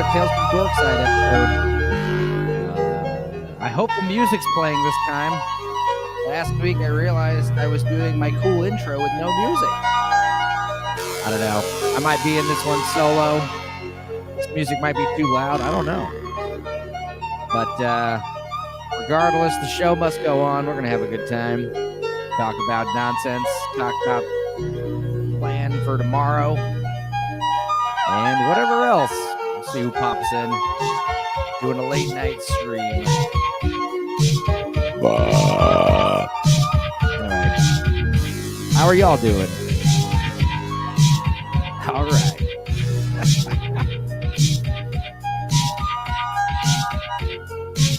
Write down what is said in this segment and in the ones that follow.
another Tales from Dorkside episode. I hope the music's playing this time. Last week I realized I was doing my cool intro with no music. I don't know. I might be in this one solo. This music might be too loud. I don't know. But regardless, the show must go on. We're going to have a good time. Talk about nonsense. Talk about plan for tomorrow. And whatever else. We'll see who pops in. Doing a late night stream. All right. How are y'all doing? All right.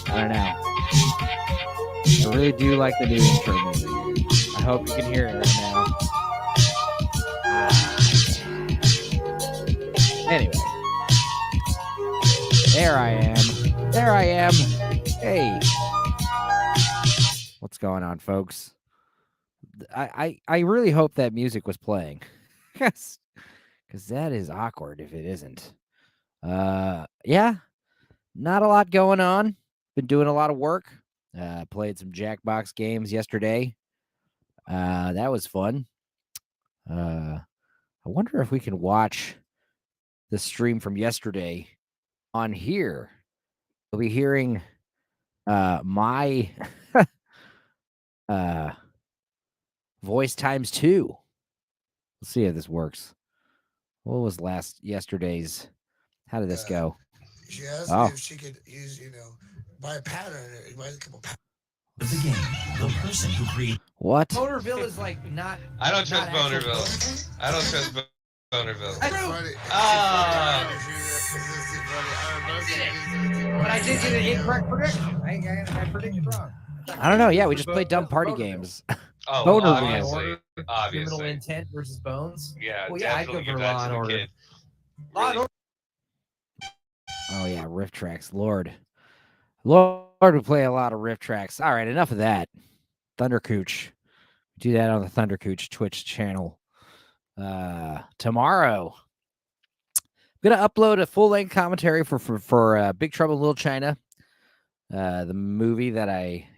I don't know. I really do like the new intro music. I hope you can hear it right now. Anyway. There I am. Hey. What's going on, folks? I really hope that music was playing. Yes. Because that is awkward if it isn't. Yeah. Not a lot going on. Been doing a lot of work. Played some Jackbox games yesterday. That was fun. I wonder if we can watch the stream from yesterday on here. We'll be hearing my voice times 2. Let's see if this works. What was yesterday's? How did this go? She asked me if she could use, buy a pattern, buy a couple patterns. The game, the person who created what? Bonerville is like not. I don't trust Bonerville. I don't trust Bonerville. That's funny. But I did get an incorrect prediction. I predicted wrong. I don't know. Yeah, we just played dumb party games. Oh, Bonerville. Obviously. Criminal intent versus Bones. Yeah, well, yeah, I'd go for Law and Order. Law and Order. Oh yeah, riff tracks. Lord, we play a lot of riff tracks. All right, enough of that. Thundercooch. Do that on the Thundercooch Twitch channel. Tomorrow, I'm gonna upload a full-length commentary for Big Trouble in Little China, the movie that I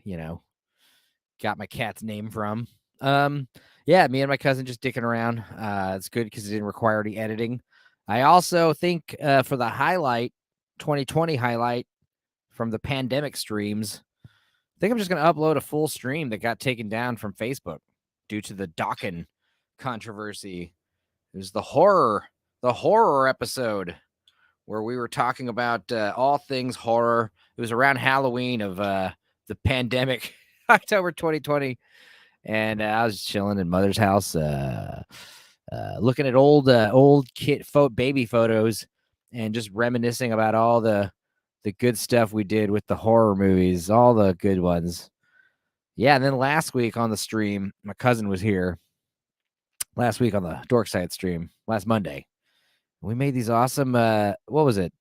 got my cat's name from. Yeah, me and my cousin just dicking around. It's good because it didn't require any editing. I also think for the 2020 highlight from the pandemic streams, I think I'm just going to upload a full stream that got taken down from Facebook due to the Dawkins controversy. It was the horror episode where we were talking about all things horror. It was around Halloween of the pandemic, October 2020. And I was chilling in Mother's house, looking at old baby photos and just reminiscing about all the good stuff we did with the horror movies, all the good ones. Yeah, and then last week on the stream, my cousin was here. Last week on the Dorkside stream, last Monday, we made these awesome, what was it?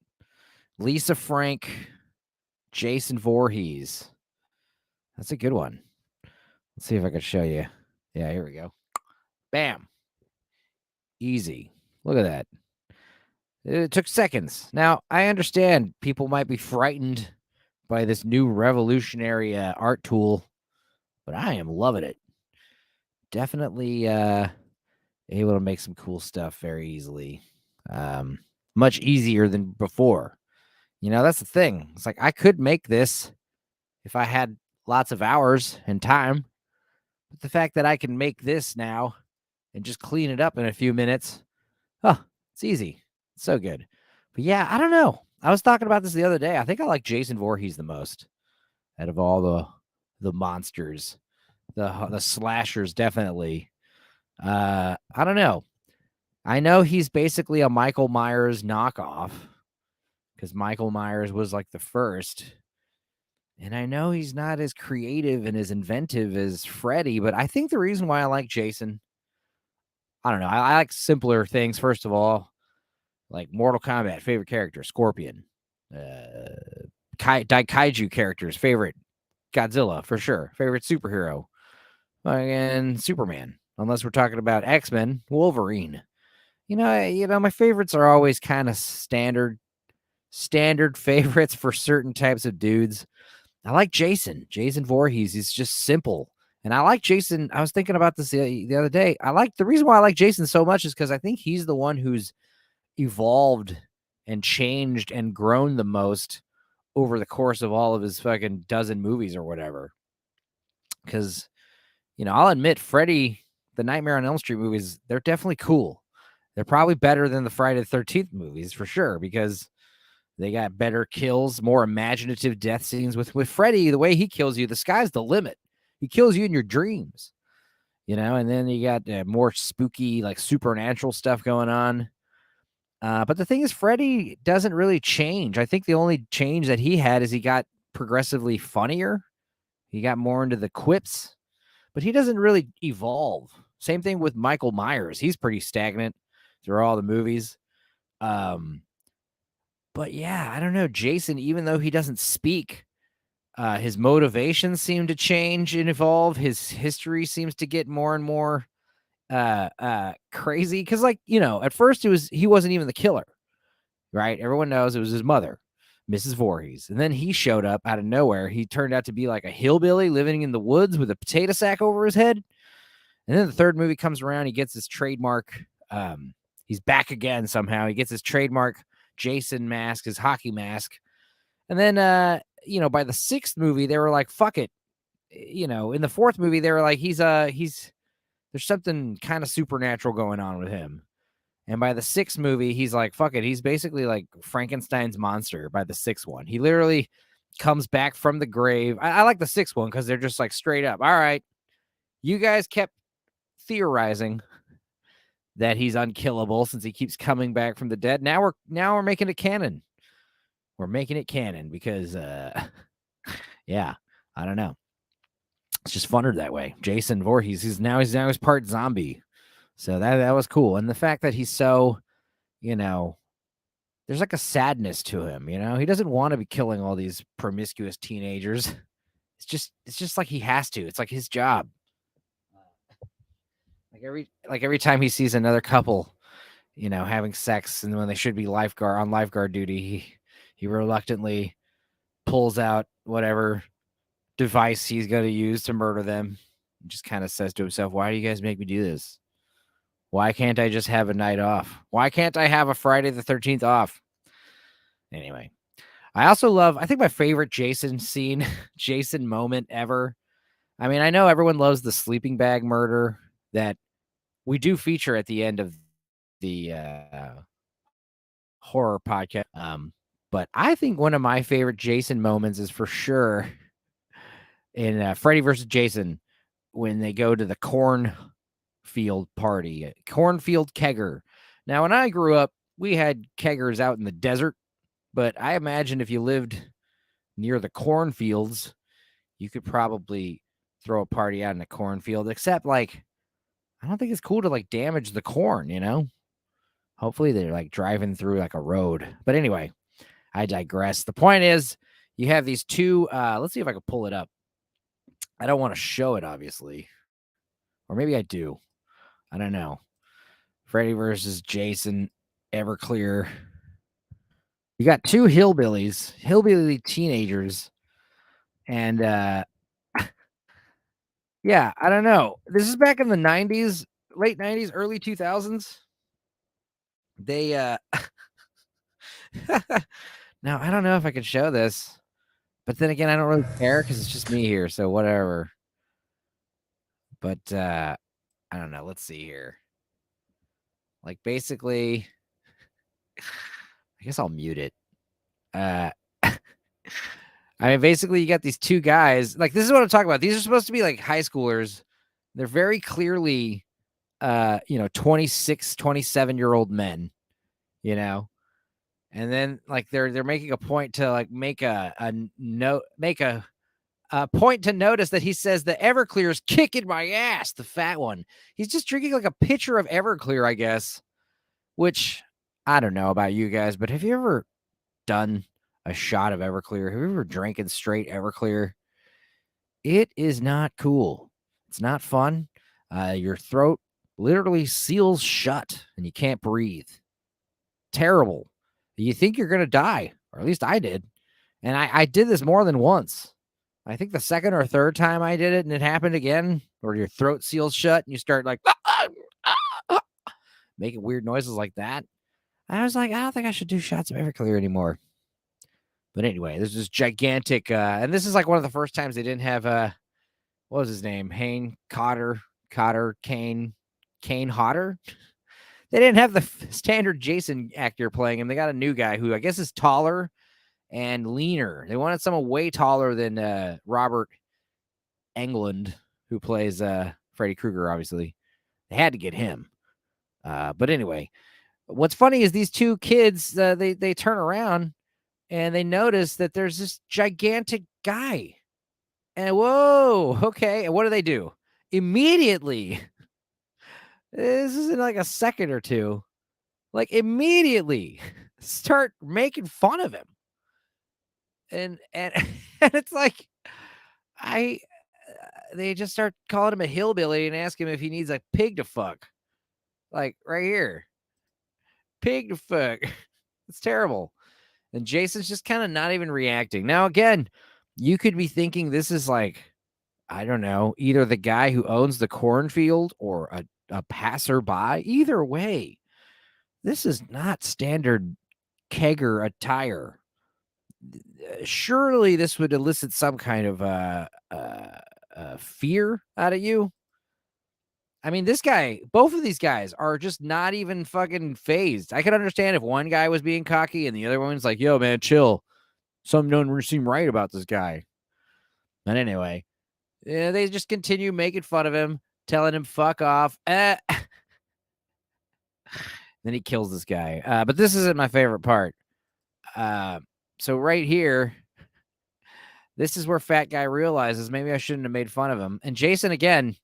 Lisa Frank, Jason Voorhees. That's a good one. Let's see if I can show you. Yeah, here we go. Bam. Easy. Look at that. It took seconds. Now, I understand people might be frightened by this new revolutionary art tool, but I am loving it. Definitely able to make some cool stuff very easily. Much easier than before. That's the thing. It's like I could make this if I had lots of hours and time. But the fact that I can make this now and just clean it up in a few minutes, it's easy. It's so good. But yeah, I don't know. I was talking about this the other day. I think I like Jason Voorhees the most out of all the monsters, the slashers, definitely. I don't know. I know he's basically a Michael Myers knockoff because Michael Myers was like the first. And I know he's not as creative and as inventive as Freddy, but I think the reason why I like Jason, I don't know. I like simpler things, first of all, like Mortal Kombat, favorite character, Scorpion. Kaiju characters, favorite, Godzilla, for sure. Favorite superhero, and Superman. Unless we're talking about X-Men, Wolverine. My favorites are always kind of standard standard favorites for certain types of dudes. I like Jason Voorhees. He's just simple. And I like Jason. I was thinking about this the other day. The reason why I like Jason so much is because I think he's the one who's evolved and changed and grown the most over the course of all of his fucking dozen movies or whatever. Because, I'll admit Freddy, the Nightmare on Elm Street movies, they're definitely cool. They're probably better than the Friday the 13th movies for sure, because they got better kills, more imaginative death scenes. With Freddy, the way he kills you, the sky's the limit. He kills you in your dreams, and then you got more spooky, like supernatural stuff going on. But the thing is, Freddy doesn't really change. I think the only change that he had is he got progressively funnier. He got more into the quips, but he doesn't really evolve. Same thing with Michael Myers. He's pretty stagnant through all the movies. But yeah, I don't know. Jason, even though he doesn't speak, his motivations seem to change and evolve. His history seems to get more and more crazy. Because, at first he wasn't even the killer, right? Everyone knows it was his mother, Mrs. Voorhees. And then he showed up out of nowhere. He turned out to be like a hillbilly living in the woods with a potato sack over his head. And then the third movie comes around. He gets his trademark. He's back again somehow. He gets his trademark Jason mask, his hockey mask. And then, by the sixth movie, they were like, fuck it. In the fourth movie, they were like, there's something kind of supernatural going on with him. And by the sixth movie, he's like, fuck it. He's basically like Frankenstein's monster by the sixth one. He literally comes back from the grave. I like the sixth one because they're just like straight up. All right. You guys kept theorizing that he's unkillable since he keeps coming back from the dead. Now we're making it canon. We're making it canon because, yeah, I don't know. It's just funner that way. Jason Voorhees, he's now part zombie. So that was cool. And the fact that he's so, there's like a sadness to him, he doesn't want to be killing all these promiscuous teenagers. It's just like he has to. It's like his job. Like every time he sees another couple, having sex, and when they should be on lifeguard duty, he reluctantly pulls out whatever device he's going to use to murder them. And just kind of says to himself, why do you guys make me do this? Why can't I just have a night off? Why can't I have a Friday the 13th off? Anyway, I think my favorite Jason scene, Jason moment ever. I mean, I know everyone loves the sleeping bag murder that we do feature at the end of the horror podcast. But I think one of my favorite Jason moments is for sure in Freddy vs. Jason when they go to the cornfield party, cornfield kegger. Now, when I grew up, we had keggers out in the desert, but I imagine if you lived near the cornfields, you could probably throw a party out in a cornfield, except like, I don't think it's cool to like damage the corn, Hopefully they're like driving through like a road. But anyway, I digress. The point is, you have these two, let's see if I can pull it up. I don't want to show it, obviously. Or maybe I do. I don't know. Freddy versus Jason, Everclear. You got two hillbilly teenagers. And yeah, I don't know. This is back in the 90s, late 90s, early 2000s. They now I don't know if I can show this, but then again, I don't really care because it's just me here, so whatever. But I don't know. Let's see here. Like basically, I guess I'll mute it. I mean, basically, you got these two guys. Like, this is what I'm talking about. These are supposed to be like high schoolers. They're very clearly, 26, 27-year-old men, and then like they're making a point to like make a point to notice that he says the Everclear's kicking my ass, the fat one. He's just drinking like a pitcher of Everclear, I guess, which I don't know about you guys, but have you ever done a shot of Everclear? Have you ever drinking straight Everclear? It is not cool. It's not fun. Your throat literally seals shut and you can't breathe. Terrible. You think you're going to die or at least I did. And I did this more than once. I think the second or third time I did it and it happened again, or your throat seals shut and you start like making weird noises like that. I was like, I don't think I should do shots of Everclear anymore. But anyway, there's this gigantic, and this is like one of the first times they didn't have, what was his name? Kane Hodder. They didn't have the standard Jason actor playing him. They got a new guy who I guess is taller and leaner. They wanted someone way taller than Robert Englund, who plays Freddy Krueger, obviously. They had to get him. But anyway, what's funny is these two kids, they turn around and they notice that there's this gigantic guy. And whoa, okay. And what do? Immediately, this isn't like a second or two, like immediately start making fun of him. And and it's like they just start calling him a hillbilly and ask him if he needs a pig to fuck. Like right here. Pig to fuck. It's terrible. And Jason's just kind of not even reacting. Now, again, you could be thinking this is like, I don't know, either the guy who owns the cornfield or a passerby. Either way, this is not standard kegger attire. Surely this would elicit some kind of fear out of you. I mean, both of these guys are just not even fucking phased. I could understand if one guy was being cocky and the other one's like, yo, man, chill. Something don't seem right about this guy. But anyway, they just continue making fun of him, telling him, fuck off. Then he kills this guy. But this isn't my favorite part. So right here, this is where fat guy realizes maybe I shouldn't have made fun of him. And Jason, again,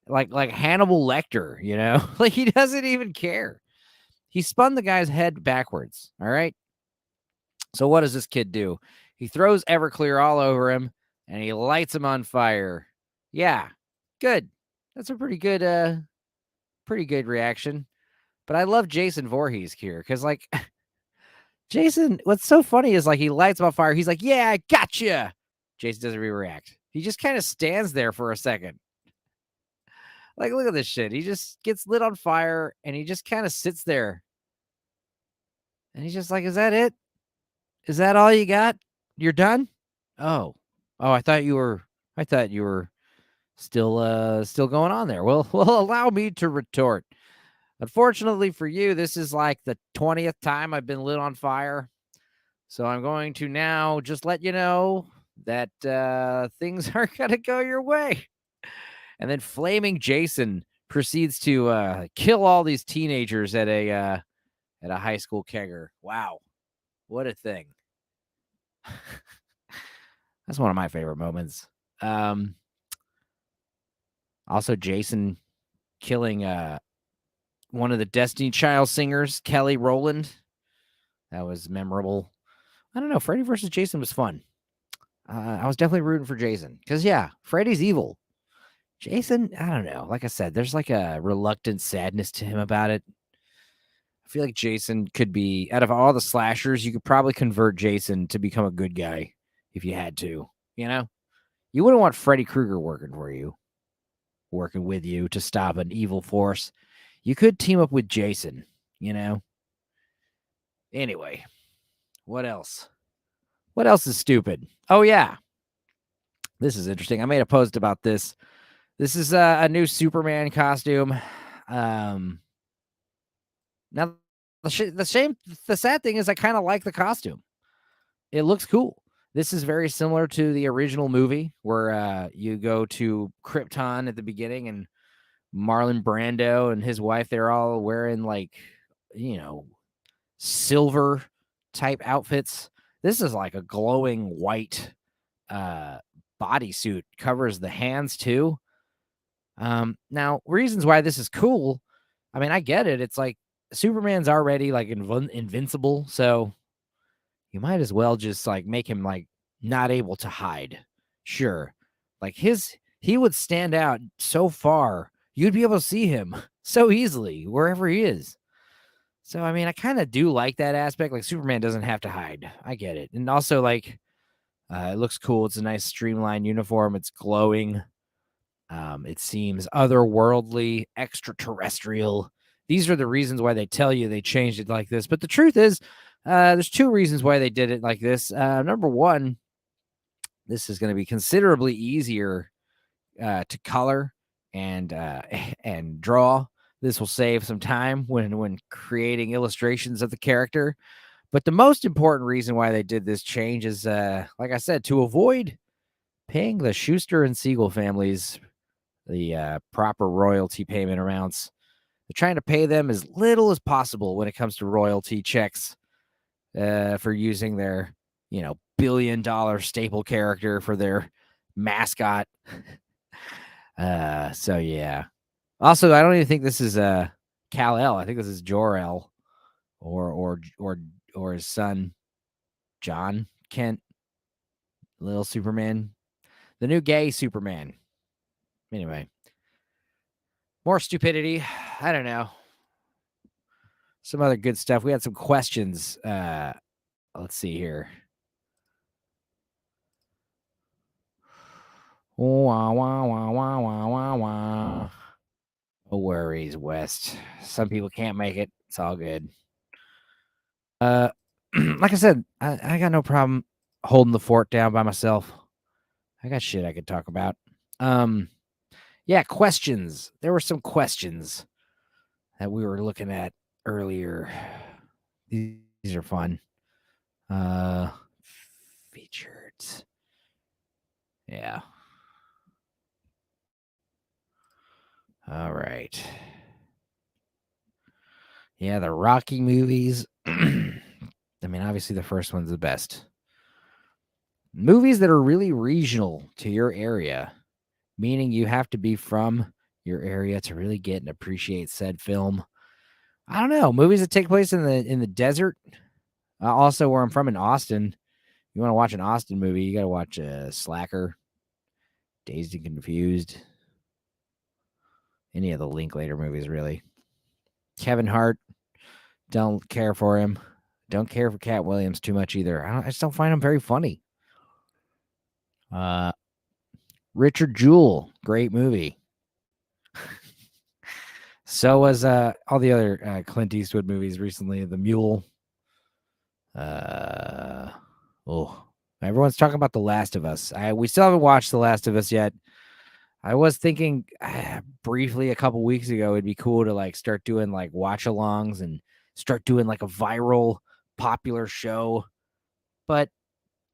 like Hannibal Lecter, you know, like he doesn't even care. He spun the guy's head backwards. All right. So what does this kid do? He throws Everclear all over him and he lights him on fire. Yeah, good. That's a pretty good reaction. But I love Jason Voorhees here because, like, Jason, what's so funny is like he lights him on fire. He's like, yeah, I gotcha. Jason doesn't react. He just kind of stands there for a second. Like, look at this shit. He just gets lit on fire and he just kind of sits there. And he's just like, is that it? Is that all you got? You're done? Oh, I thought you were still going on there. Well, allow me to retort. Unfortunately for you, this is like the 20th time I've been lit on fire. So I'm going to now just let you know that things aren't going to go your way. And then Flaming Jason proceeds to kill all these teenagers at a high school kegger. Wow. What a thing. That's one of my favorite moments. Also, Jason killing one of the Destiny Child singers, Kelly Rowland. That was memorable. I don't know. Freddy versus Jason was fun. I was definitely rooting for Jason because, yeah, Freddy's evil. Jason, I don't know. Like I said, there's like a reluctant sadness to him about it. I feel like Jason could be, out of all the slashers, you could probably convert Jason to become a good guy if you had to, you know? You wouldn't want Freddy Krueger working with you to stop an evil force. You could team up with Jason, you know? Anyway, what else? What else is stupid? Oh, yeah. This is interesting. I made a post about this. This is a new Superman costume. Now, the sad thing is I kind of like the costume. It looks cool. This is very similar to the original movie where you go to Krypton at the beginning and Marlon Brando and his wife, they're all wearing like, you know, silver type outfits. This is like a glowing white bodysuit, covers the hands too. Now, reasons why this is cool. I mean, I get it. It's like Superman's already like invincible, so you might as well just like make him like not able to hide. Sure. Like he would stand out so far. You'd be able to see him so easily wherever he is. So I mean, I kind of do like that aspect. Like Superman doesn't have to hide. I get it, and also like it looks cool. It's a nice streamlined uniform. It's glowing. It seems otherworldly, extraterrestrial. These are the reasons why they tell you they changed it like this. But the truth is, there's two reasons why they did it like this. Number one, this is going to be considerably easier to color and and draw. This will save some time when creating illustrations of the character. But the most important reason why they did this change is, like I said, to avoid paying the Schuster and Siegel families the proper royalty payment amounts. They're trying to pay them as little as possible when it comes to royalty checks for using their, $1 billion staple character for their mascot. So yeah. Also, I don't even think this is Kal-El. I think this is Jor-El or his son John Kent, little Superman, the new gay Superman. Anyway, more stupidity. I don't know. Some other good stuff. We had some questions. Let's see here. Wah, wah, wah, wah, wah, wah, wah. No worries, West. Some people can't make it. It's all good. Like I said, I got no problem holding the fort down by myself. I got shit I could talk about. Yeah, questions. There were some questions that we were looking at earlier. These are fun. Featured. Yeah. All right. Yeah, the Rocky movies. I mean, obviously the first one's the best. Movies that are really regional to your area, meaning you have to be from your area to really get and appreciate said film. I don't know. Movies that take place in the desert. Also, where I'm from in Austin, you want to watch an Austin movie, you got to watch Slacker, Dazed and Confused, any of the Linklater movies, really. Kevin Hart, don't care for him. Don't care for Cat Williams too much either. I just don't find him very funny. Richard Jewell, great movie. So was all the other Clint Eastwood movies recently. The Mule. Everyone's talking about The Last of Us. We still haven't watched The Last of Us yet. I was thinking briefly a couple weeks ago it'd be cool to like start doing like watch-alongs and start doing like a viral popular show, but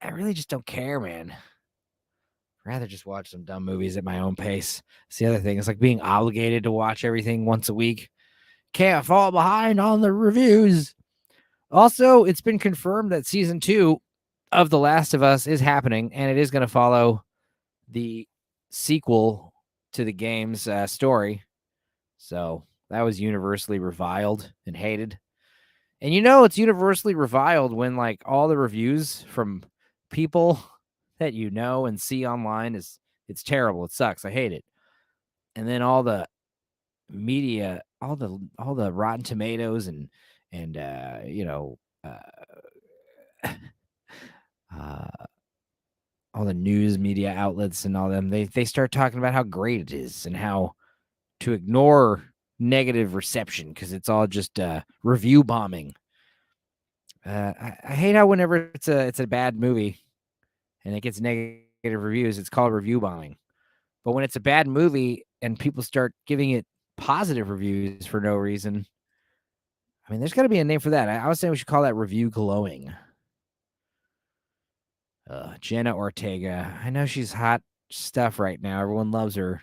I really just don't care, man. I'd rather just watch some dumb movies at my own pace. It's the other thing. It's like being obligated to watch everything once a week. Can't fall behind on the reviews. Also, it's been confirmed that season 2 of The Last of Us is happening, and it is going to follow the sequel to the game's story. So that was universally reviled and hated. And it's universally reviled when like all the reviews from people that and see online it's terrible. It sucks. I hate it. And then all the media, all the Rotten Tomatoes and all the news media outlets and all them, they start talking about how great it is and how to ignore negative reception because it's all just review bombing. I hate how whenever it's a bad movie and it gets negative reviews, it's called review bombing. But when it's a bad movie and people start giving it positive reviews for no reason, I mean, there's got to be a name for that. I was saying we should call that review glowing. Jenna Ortega. I know she's hot stuff right now. Everyone loves her.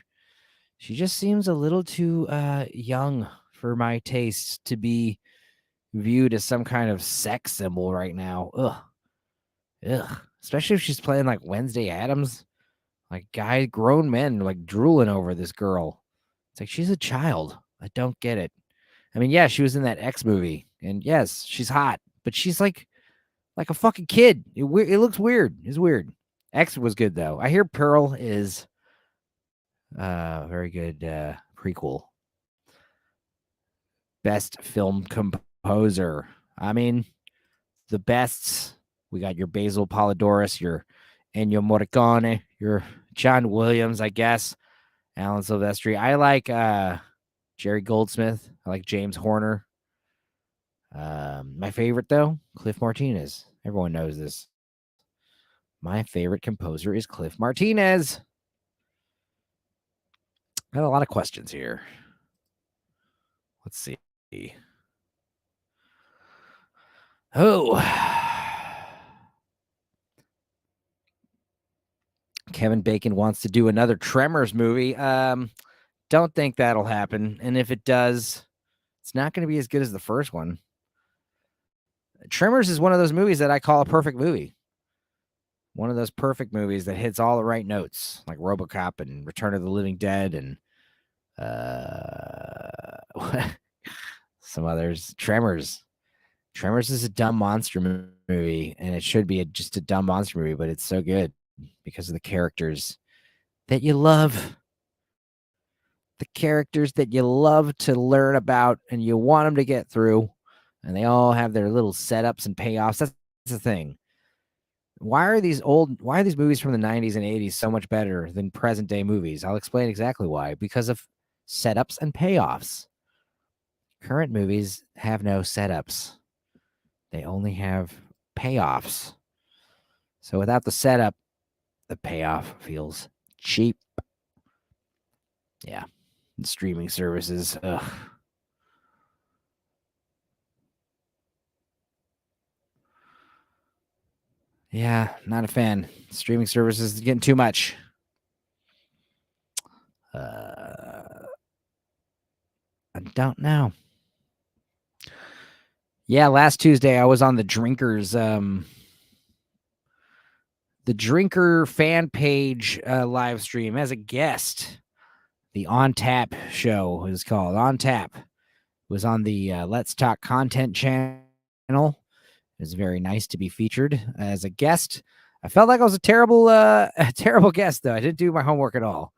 She just seems a little too young for my taste to be viewed as some kind of sex symbol right now. Ugh. Especially if she's playing like Wednesday Addams. Like grown men like drooling over this girl. It's like she's a child. I don't get it. I mean, yeah, she was in that X movie. And yes, she's hot. But she's like a fucking kid. It looks weird. It's weird. X was good, though. I hear Pearl is very good prequel. Best film composer. I mean, the bests. We got your Basil Polidorus, your Ennio Morricone, your John Williams, I guess, Alan Silvestri. I like Jerry Goldsmith. I like James Horner. My favorite, though, Cliff Martinez. Everyone knows this. My favorite composer is Cliff Martinez. I got a lot of questions here. Let's see. Oh. Kevin Bacon wants to do another Tremors movie. Don't think that'll happen. And if it does, it's not going to be as good as the first one. Tremors is one of those movies that I call a perfect movie. One of those perfect movies that hits all the right notes, like RoboCop and Return of the Living Dead and some others. Tremors. Tremors is a dumb monster movie, and it should be just a dumb monster movie, but it's so good because of the characters that you love. The characters that you love to learn about and you want them to get through, and they all have their little setups and payoffs. That's the thing. Why are these movies from the 90s and 80s so much better than present day movies? I'll explain exactly why. Because of setups and payoffs. Current movies have no setups. They only have payoffs. So without the setup, the payoff feels cheap. Yeah. And streaming services. Ugh. Yeah, not a fan. Streaming services is getting too much. I don't know. Yeah, last Tuesday I was on the Drinkers, the Drinker fan page live stream as a guest. The On Tap show is called On Tap. It was on the Let's Talk Content channel. It was very nice to be featured as a guest. I felt like I was a terrible guest, though. I didn't do my homework at all.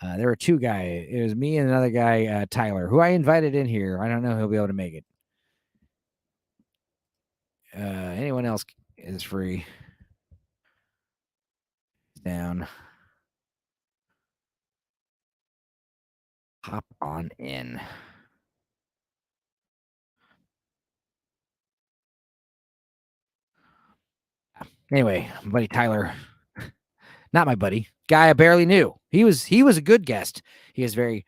There were two guys. It was me and another guy, Tyler, who I invited in here. I don't know if he'll be able to make it. Anyone else is free. Down. Hop on in. Anyway, my buddy Tyler, not my buddy, guy I barely knew. He was a good guest. He was very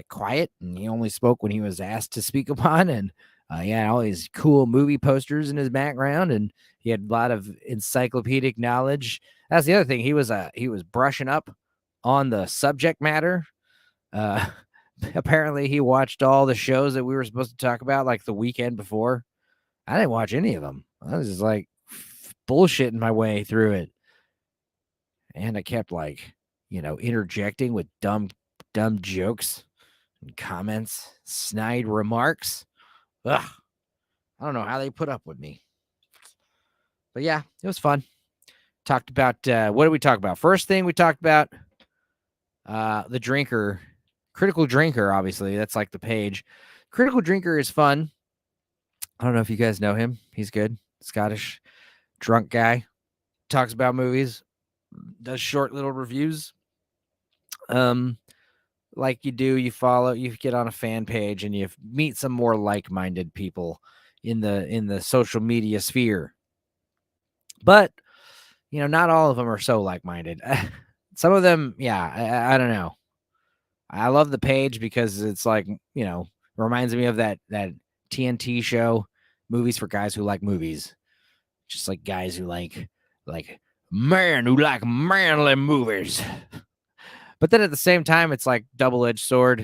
quiet, and he only spoke when he was asked to speak upon. And he had all these cool movie posters in his background, and he had a lot of encyclopedic knowledge. That's the other thing. He was brushing up on the subject matter. Apparently, he watched all the shows that we were supposed to talk about, like the weekend before. I didn't watch any of them. I was just like bullshitting my way through it. And I kept interjecting with dumb jokes and comments, snide remarks. Ugh. I don't know how they put up with me. But yeah, it was fun. Talked about, what did we talk about? First thing we talked about, the Drinker, Critical Drinker, obviously. That's like the page. Critical Drinker is fun. I don't know if you guys know him. He's good. Scottish drunk guy. Talks about movies. Does short little reviews. Like you do, you get on a fan page and you meet some more like-minded people in the social media sphere. But, not all of them are so like-minded. Some of them, yeah, I don't know. I love the page because it's like, reminds me of that TNT show, Movies for Guys Who Like Movies. Just like guys who like men who like manly movies. But then at the same time, it's like double-edged sword.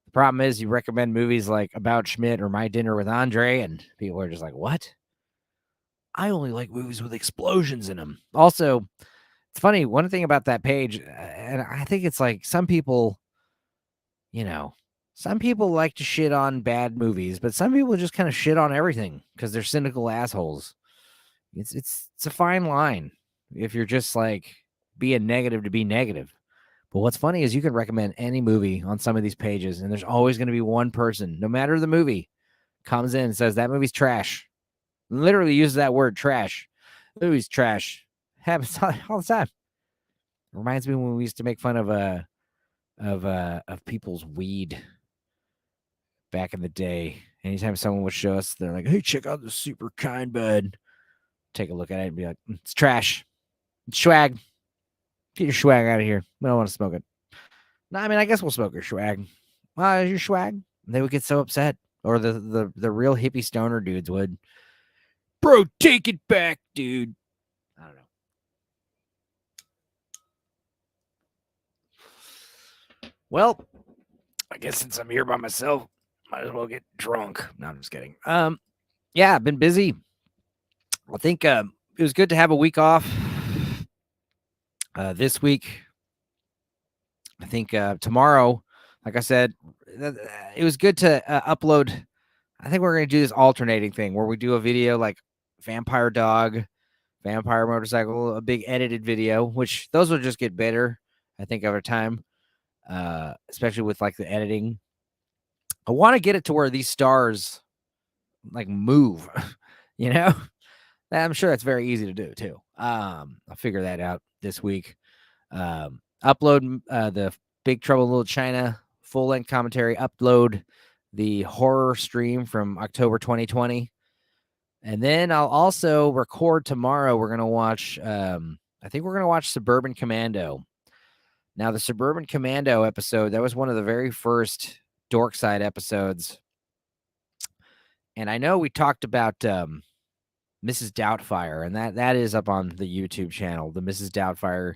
The problem is you recommend movies like About Schmidt or My Dinner with Andre, and people are just like, what? I only like movies with explosions in them. Also, it's funny, one thing about that page, and I think it's like some people like to shit on bad movies, but some people just kind of shit on everything because they're cynical assholes. It's a fine line if you're just like being negative to be negative. But what's funny is you can recommend any movie on some of these pages, and there's always going to be one person, no matter the movie, comes in and says that movie's trash. Literally uses that word, trash. Movie's trash. Happens all the time. Reminds me when we used to make fun of people's weed back in the day. Anytime someone would show us, they're like, "Hey, check out this super kind bud." Take a look at it and be like, "It's trash. It's swag. Get your swag out of here. We don't want to smoke it." No, I mean, I guess we'll smoke your swag. Your swag. And they would get so upset, or the real hippie stoner dudes would. Bro, take it back, dude. I don't know. Well, I guess since I'm here by myself, might as well get drunk. No, I'm just kidding. Yeah, I've been busy. I think it was good to have a week off this week. I think tomorrow, like I said, it was good to upload. I think we're going to do this alternating thing where we do a video like Vampire Dog, Vampire Motorcycle, a big edited video, which those will just get better, I think, over time, especially with like the editing. I want to get it to where these stars like move, you know? I'm sure that's very easy to do too. I'll figure that out this week. Upload the Big Trouble in Little China full-length commentary. Upload the horror stream from October 2020. And then I'll also record tomorrow. We're going to watch, I think we're going to watch Suburban Commando. Now, the Suburban Commando episode, that was one of the very first Dorkside episodes. And I know we talked about Mrs. Doubtfire, and that is up on the YouTube channel, the Mrs. Doubtfire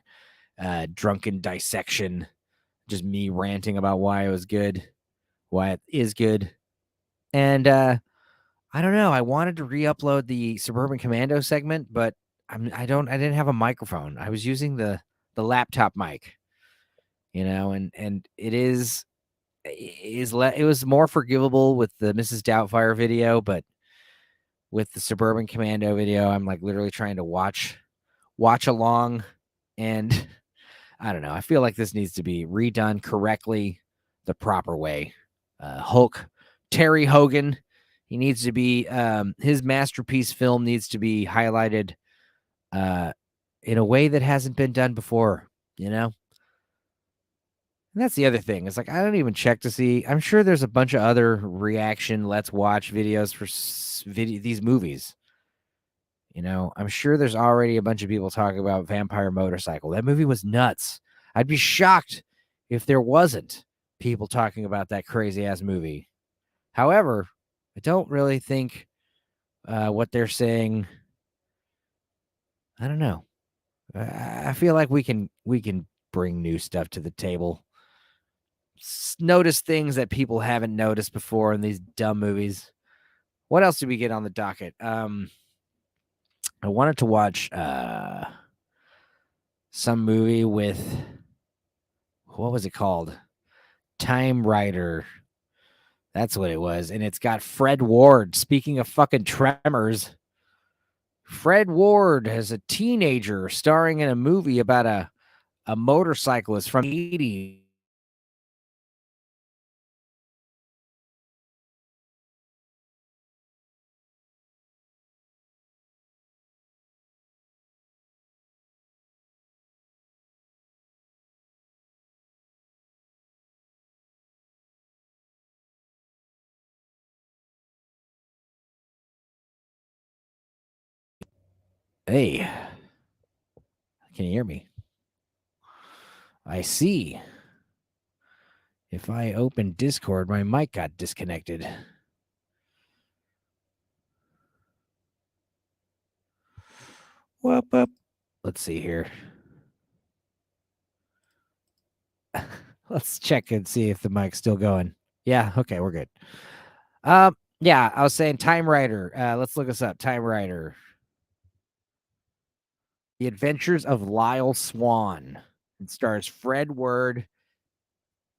drunken dissection, just me ranting about why it was good, why it is good. And I don't know, I wanted to re-upload the Suburban Commando segment, but I didn't have a microphone. I was using the laptop mic, you know, and it was more forgivable with the Mrs. Doubtfire video, but with the Suburban Commando video, I'm like literally trying to watch along, and I don't know. I feel like this needs to be redone correctly, the proper way. Terry Hogan, he needs to be his masterpiece film needs to be highlighted in a way that hasn't been done before, you know? And that's the other thing. It's like I don't even check to see. I'm sure there's a bunch of other reaction let's watch videos for these movies. You know, I'm sure there's already a bunch of people talking about Vampire Motorcycle. That movie was nuts. I'd be shocked if there wasn't people talking about that crazy ass movie. However, I don't really think what they're saying. I don't know. I feel like we can bring new stuff to the table. Notice things that people haven't noticed before in these dumb movies. What else did we get on the docket? I wanted to watch some movie with, what was it called? Time Rider. That's what it was. And it's got Fred Ward. Speaking of fucking Tremors, Fred Ward as a teenager starring in a movie about a motorcyclist from the 80s. Hey, can you hear me? I see. If I open Discord, my mic got disconnected. Whoop, whoop. Let's see here. Let's check and see if the mic's still going. Yeah, okay, we're good. Yeah, I was saying Time Rider. Let's look this up. Time Rider. The Adventures of Lyle Swan. It stars Fred Ward.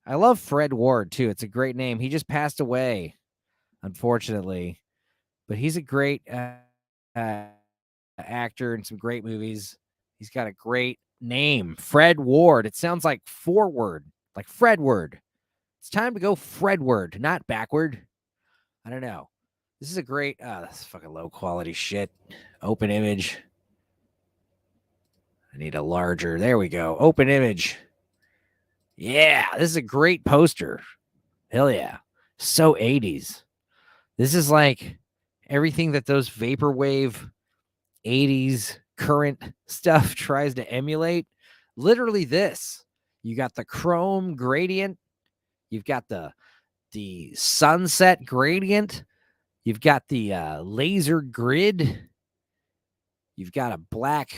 I love Fred Ward, too. It's a great name. He just passed away, unfortunately. But he's a great actor in some great movies. He's got a great name. Fred Ward. It sounds like forward, like Fred Ward. It's time to go Fredward, not backward. I don't know. This is a great. That's fucking low quality shit. Open image. I need a larger. There we go. Open image. Yeah, this is a great poster. Hell yeah. So 80s. This is like everything that those vaporwave 80s current stuff tries to emulate. Literally this. You got the chrome gradient. You've got the sunset gradient. You've got the laser grid. You've got a black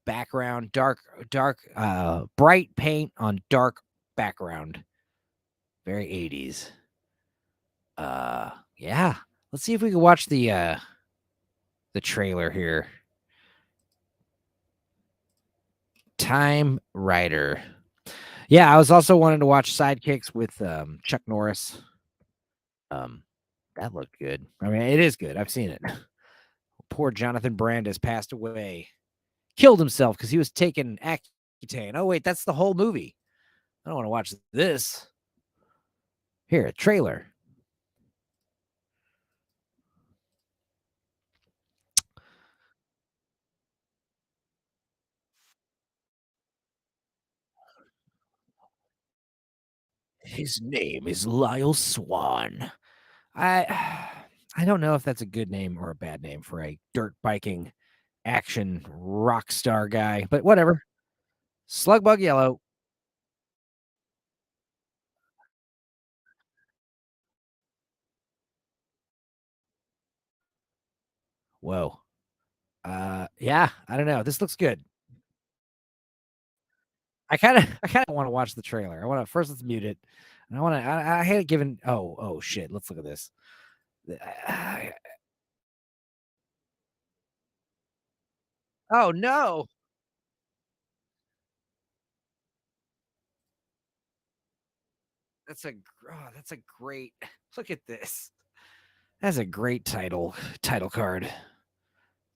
background, dark, bright paint on dark background. Very 80s. Yeah. Let's see if we can watch the trailer here. Time Rider. Yeah, I was also wanting to watch Sidekicks with Chuck Norris. That looked good. I mean, it is good. I've seen it. Poor Jonathan Brand has passed away. Killed himself because he was taking Accutane. Oh, wait, that's the whole movie. I don't want to watch this. Here, a trailer. His name is Lyle Swan. I don't know if that's a good name or a bad name for a dirt biking action rock star guy, but whatever. Slugbug Yellow. Whoa. Yeah, I don't know. This looks good. I kind of want to watch the trailer. I want to first let's mute it. And I hate giving oh shit. Let's look at this. Oh no. That's a great look at this. That's a great title card.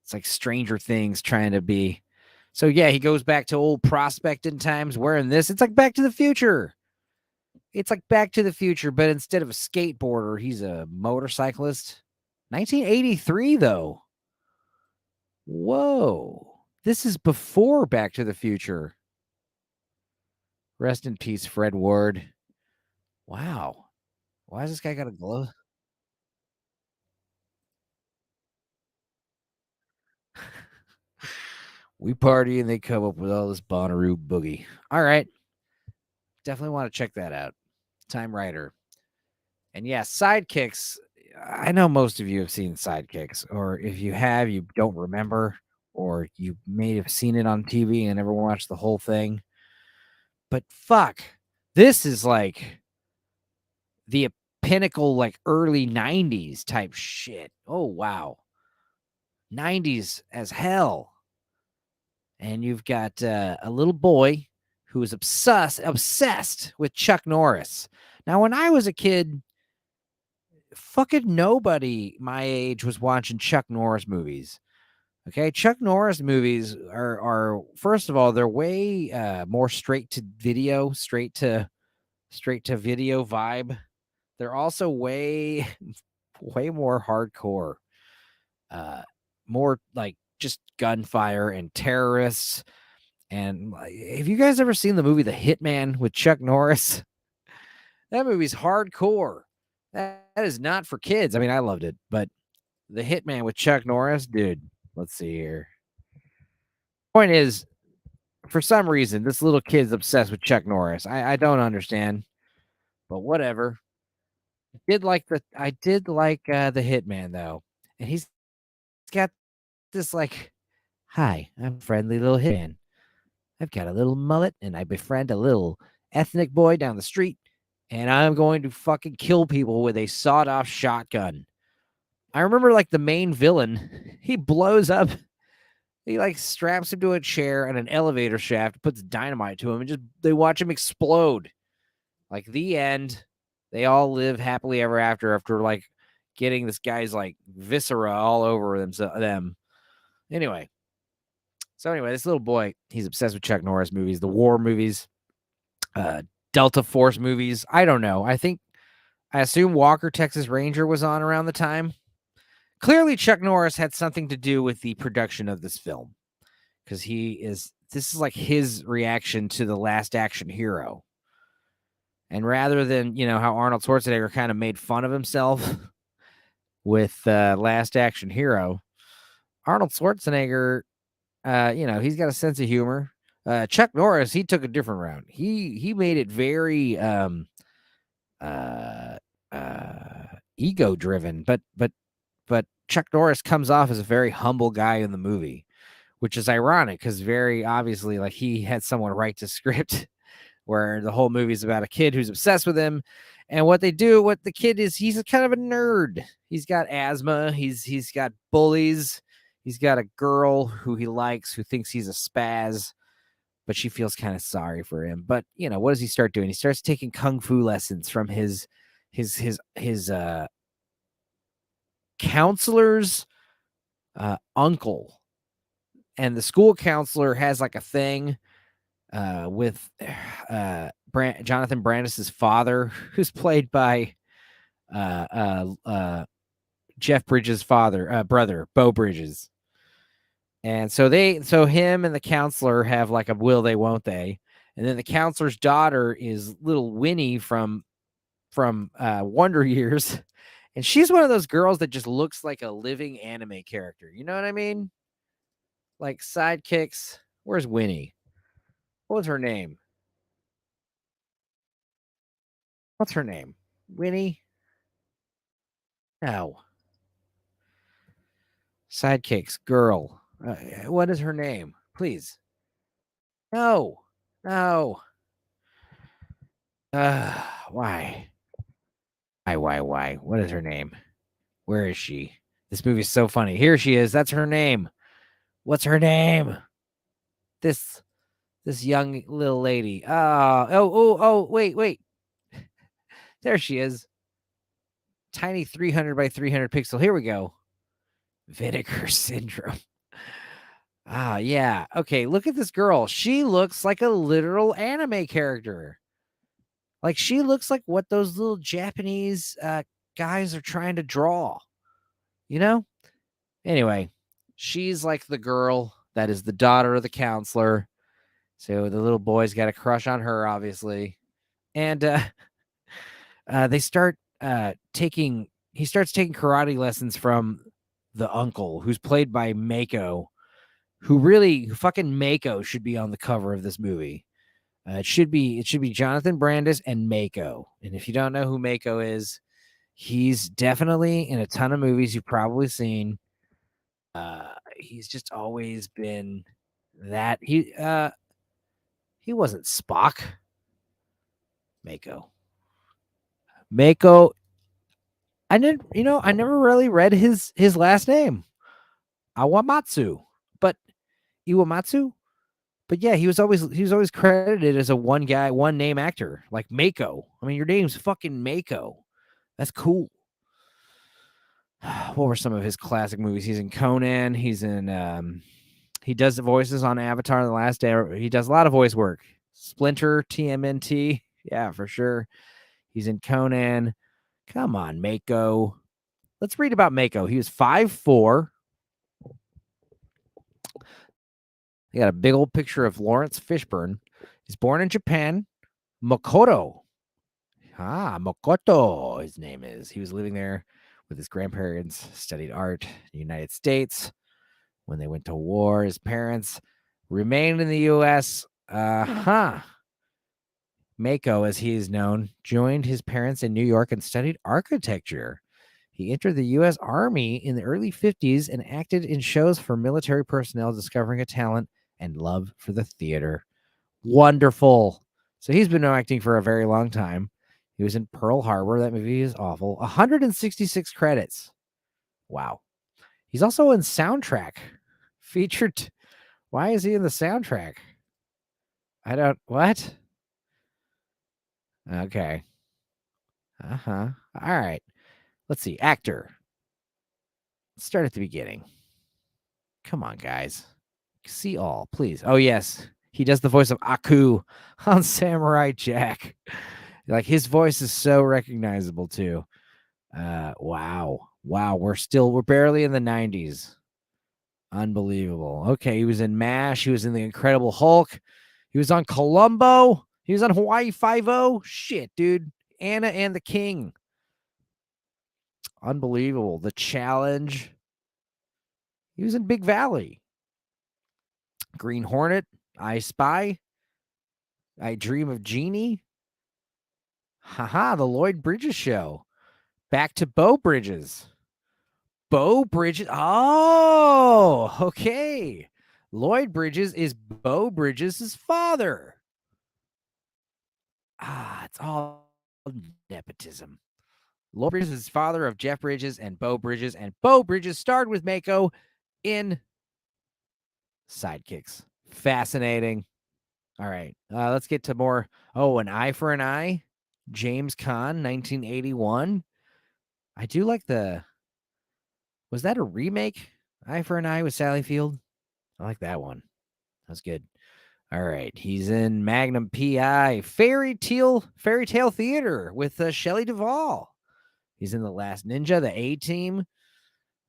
It's like Stranger Things trying to be. So yeah, he goes back to old prospecting times wearing this. It's like Back to the Future. It's like Back to the Future, but instead of a skateboarder, he's a motorcyclist. 1983 though. Whoa. This is before Back to the Future. Rest in peace, Fred Ward. Wow. Why has this guy got a glow? We party and they come up with all this Bonnaroo boogie. All right. Definitely want to check that out. Time Rider. And yeah, Sidekicks. I know most of you have seen Sidekicks, or if you have, you don't remember, or you may have seen it on TV and never watched the whole thing. But fuck, this is like the pinnacle, like early 90s type shit. Oh, wow. 90s as hell. And you've got a little boy who is obsessed with Chuck Norris. Now, when I was a kid, fucking nobody my age was watching Chuck Norris movies. Okay, Chuck Norris movies are first of all, they're way more straight to video, straight to video vibe. They're also way more hardcore. More like just gunfire and terrorists. And have you guys ever seen the movie The Hitman with Chuck Norris? That movie's hardcore. That is not for kids. I mean, I loved it, but The Hitman with Chuck Norris, dude. Let's see here. Point is, for some reason, this little kid's obsessed with Chuck Norris. I don't understand, but whatever. I did like the Hitman though, and he's got this like, hi, I'm a friendly little hitman. I've got a little mullet, and I befriend a little ethnic boy down the street, and I'm going to fucking kill people with a sawed-off shotgun. I remember like the main villain, he blows up. He like straps him to a chair and an elevator shaft, puts dynamite to him, and just they watch him explode. Like the end. They all live happily ever after like getting this guy's like viscera all over them. Anyway. So anyway, this little boy, he's obsessed with Chuck Norris movies, the war movies, Delta Force movies. I don't know. I assume Walker, Texas Ranger was on around the time. clearly Chuck Norris had something to do with the production of this film, because this is like his reaction to The Last Action Hero. And rather than, how Arnold Schwarzenegger kind of made fun of himself with Last Action Hero, Arnold Schwarzenegger, he's got a sense of humor. Chuck Norris, he took a different route. He made it very ego driven, but Chuck Norris comes off as a very humble guy in the movie, which is ironic because very obviously, like, he had someone write the script where the whole movie is about a kid who's obsessed with him. And what the kid is, he's a kind of a nerd. He's got asthma. He's got bullies. He's got a girl who he likes, who thinks he's a spaz, but she feels kind of sorry for him. But, what does he start doing? He starts taking kung fu lessons from his counselor's uncle. And the school counselor has like a thing with Jonathan Brandis's father, who's played by Jeff Bridges' brother, Beau Bridges. And so him and the counselor have like a will they, won't they. And then the counselor's daughter is little Winnie from Wonder Years. And she's one of those girls that just looks like a living anime character. You know what I mean? Like sidekicks. Where's Winnie? What was her name? What's her name? Winnie? No. Sidekicks, girl. What is her name? Please. No. Why? Why? What is her name? Where is she? This movie is so funny. Here she is. That's her name. What's her name? This young little lady. Wait. There she is. Tiny 300 by 300 pixel. Here we go. Vinegar syndrome. Yeah. Okay, look at this girl. She looks like a literal anime character. Like, she looks like what those little Japanese guys are trying to draw. Anyway, she's like the girl that is the daughter of the counselor. So the little boy's got a crush on her, obviously. And he starts taking karate lessons from the uncle, who's played by Mako, fucking Mako should be on the cover of this movie. It should be Jonathan Brandis and Mako. And if you don't know who Mako is, he's definitely in a ton of movies you've probably seen. He's just always been that. He wasn't Spock. Mako. I never really read his last name. Iwamatsu. But yeah, he was always credited as a one name actor, like Mako. I mean, your name's fucking Mako. That's cool. What were some of his classic movies? He's in Conan. He's in he does the voices on Avatar: The Last Day. He does a lot of voice work. Splinter, TMNT. Yeah, for sure. He's in Conan. Come on, Mako. Let's read about Mako. He was 5'4". They got a big old picture of Lawrence Fishburne. He's born in Japan. Makoto. Makoto, his name is. He was living there with his grandparents, studied art in the United States. When they went to war, his parents remained in the U.S. Mako, as he is known, joined his parents in New York and studied architecture. He entered the U.S. Army in the early 50s and acted in shows for military personnel, discovering a talent and love for the theater. Wonderful. So he's been acting for a very long time. He was in Pearl Harbor. That movie is awful. 166 credits. Wow. He's also in soundtrack. Featured. Why is he in the soundtrack? What? Okay. All right. Let's see. Actor. Let's start at the beginning. Come on, guys. See all, please. Oh, yes. He does the voice of Aku on Samurai Jack. Like, his voice is so recognizable, too. Wow. Wow, we're barely in the 90s. Unbelievable. Okay, he was in MASH. He was in The Incredible Hulk. He was on Columbo. He was on Hawaii Five-0. Shit, dude. Anna and the King. Unbelievable. The Challenge. He was in Big Valley. Green Hornet. I Spy. I Dream of Jeannie. Haha, The Lloyd Bridges Show. Back to Beau Bridges. Beau Bridges. Oh, okay. Lloyd Bridges is Beau Bridges' father. It's all nepotism. Lloyd Bridges is father of Jeff Bridges and Beau Bridges, and Beau Bridges starred with Mako in Sidekicks. Fascinating. All right, let's get to more. Oh, An Eye for an Eye. James Caan, 1981. I do like the. Was that a remake? Eye for an Eye with Sally Field. I like that one. That's good. All right, he's in Magnum PI, Fairy Tale Theater with Shelley Duvall. He's in The Last Ninja, The A-Team,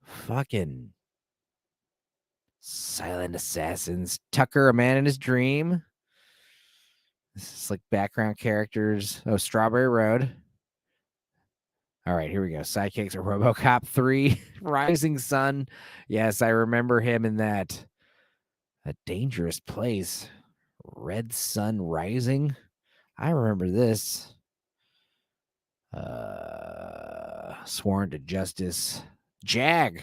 fucking Silent Assassins, Tucker, A Man in His Dream. This is like background characters. Oh, Strawberry Road. All right, here we go. Sidekicks are RoboCop 3, Rising Sun. Yes, I remember him in that. A Dangerous Place. Red Sun Rising. I remember this. Sworn to Justice. Jag.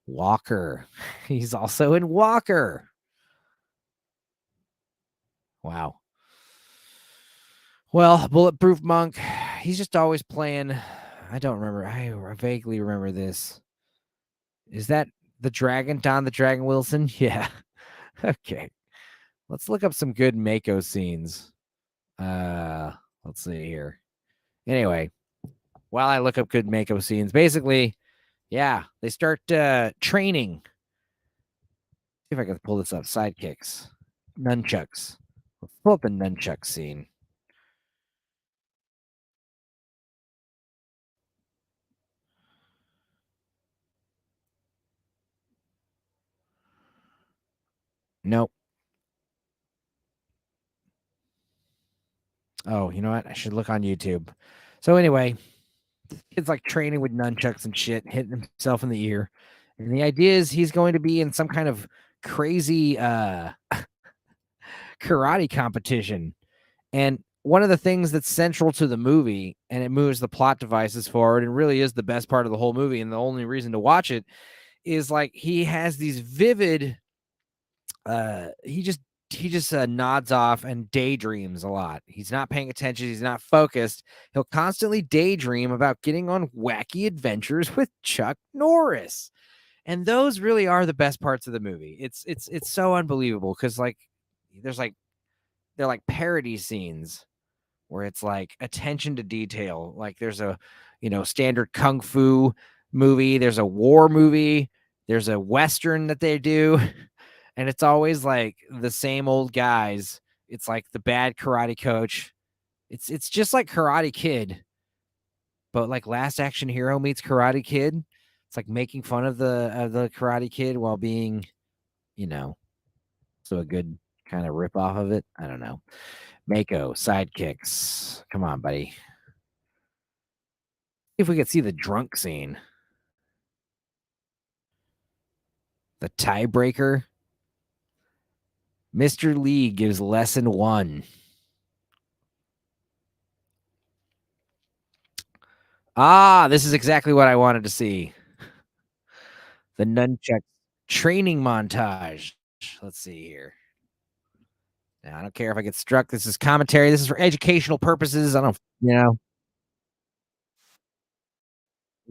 Walker. He's also in Walker. Wow. Well, Bulletproof Monk. He's just always playing. I don't remember. I vaguely remember this. Is that the Dragon? Don the Dragon Wilson? Yeah. Okay. Let's look up some good Mako scenes. Let's see here. Anyway, while I look up good Mako scenes, basically, yeah, they start training. See if I can pull this up. Sidekicks. Nunchucks. Let's pull up the nunchuck scene. Nope. Oh, you know what? I should look on YouTube. So anyway, the kid's like training with nunchucks and shit, hitting himself in the ear. And the idea is he's going to be in some kind of crazy karate competition. And one of the things that's central to the movie, and it moves the plot devices forward and really is the best part of the whole movie, and the only reason to watch it is like he has these vivid he just nods off and daydreams a lot. He's not paying attention, he's not focused. He'll constantly daydream about getting on wacky adventures with Chuck Norris. And those really are the best parts of the movie. It's so unbelievable because like they're like parody scenes where it's like attention to detail. Like there's a, standard kung fu movie, there's a war movie, there's a Western that they do. And it's always like the same old guys. It's like the bad karate coach. It's just like Karate Kid, but like Last Action Hero meets Karate Kid. It's like making fun of the Karate Kid while being, so a good kind of rip off of it. I don't know. Mako, sidekicks. Come on, buddy. If we could see the drunk scene. The tiebreaker. Mr. Lee gives lesson 1. This is exactly what I wanted to see. The nunchuck training montage. Let's see here. Now, I don't care if I get struck. This is commentary. This is for educational purposes. I don't,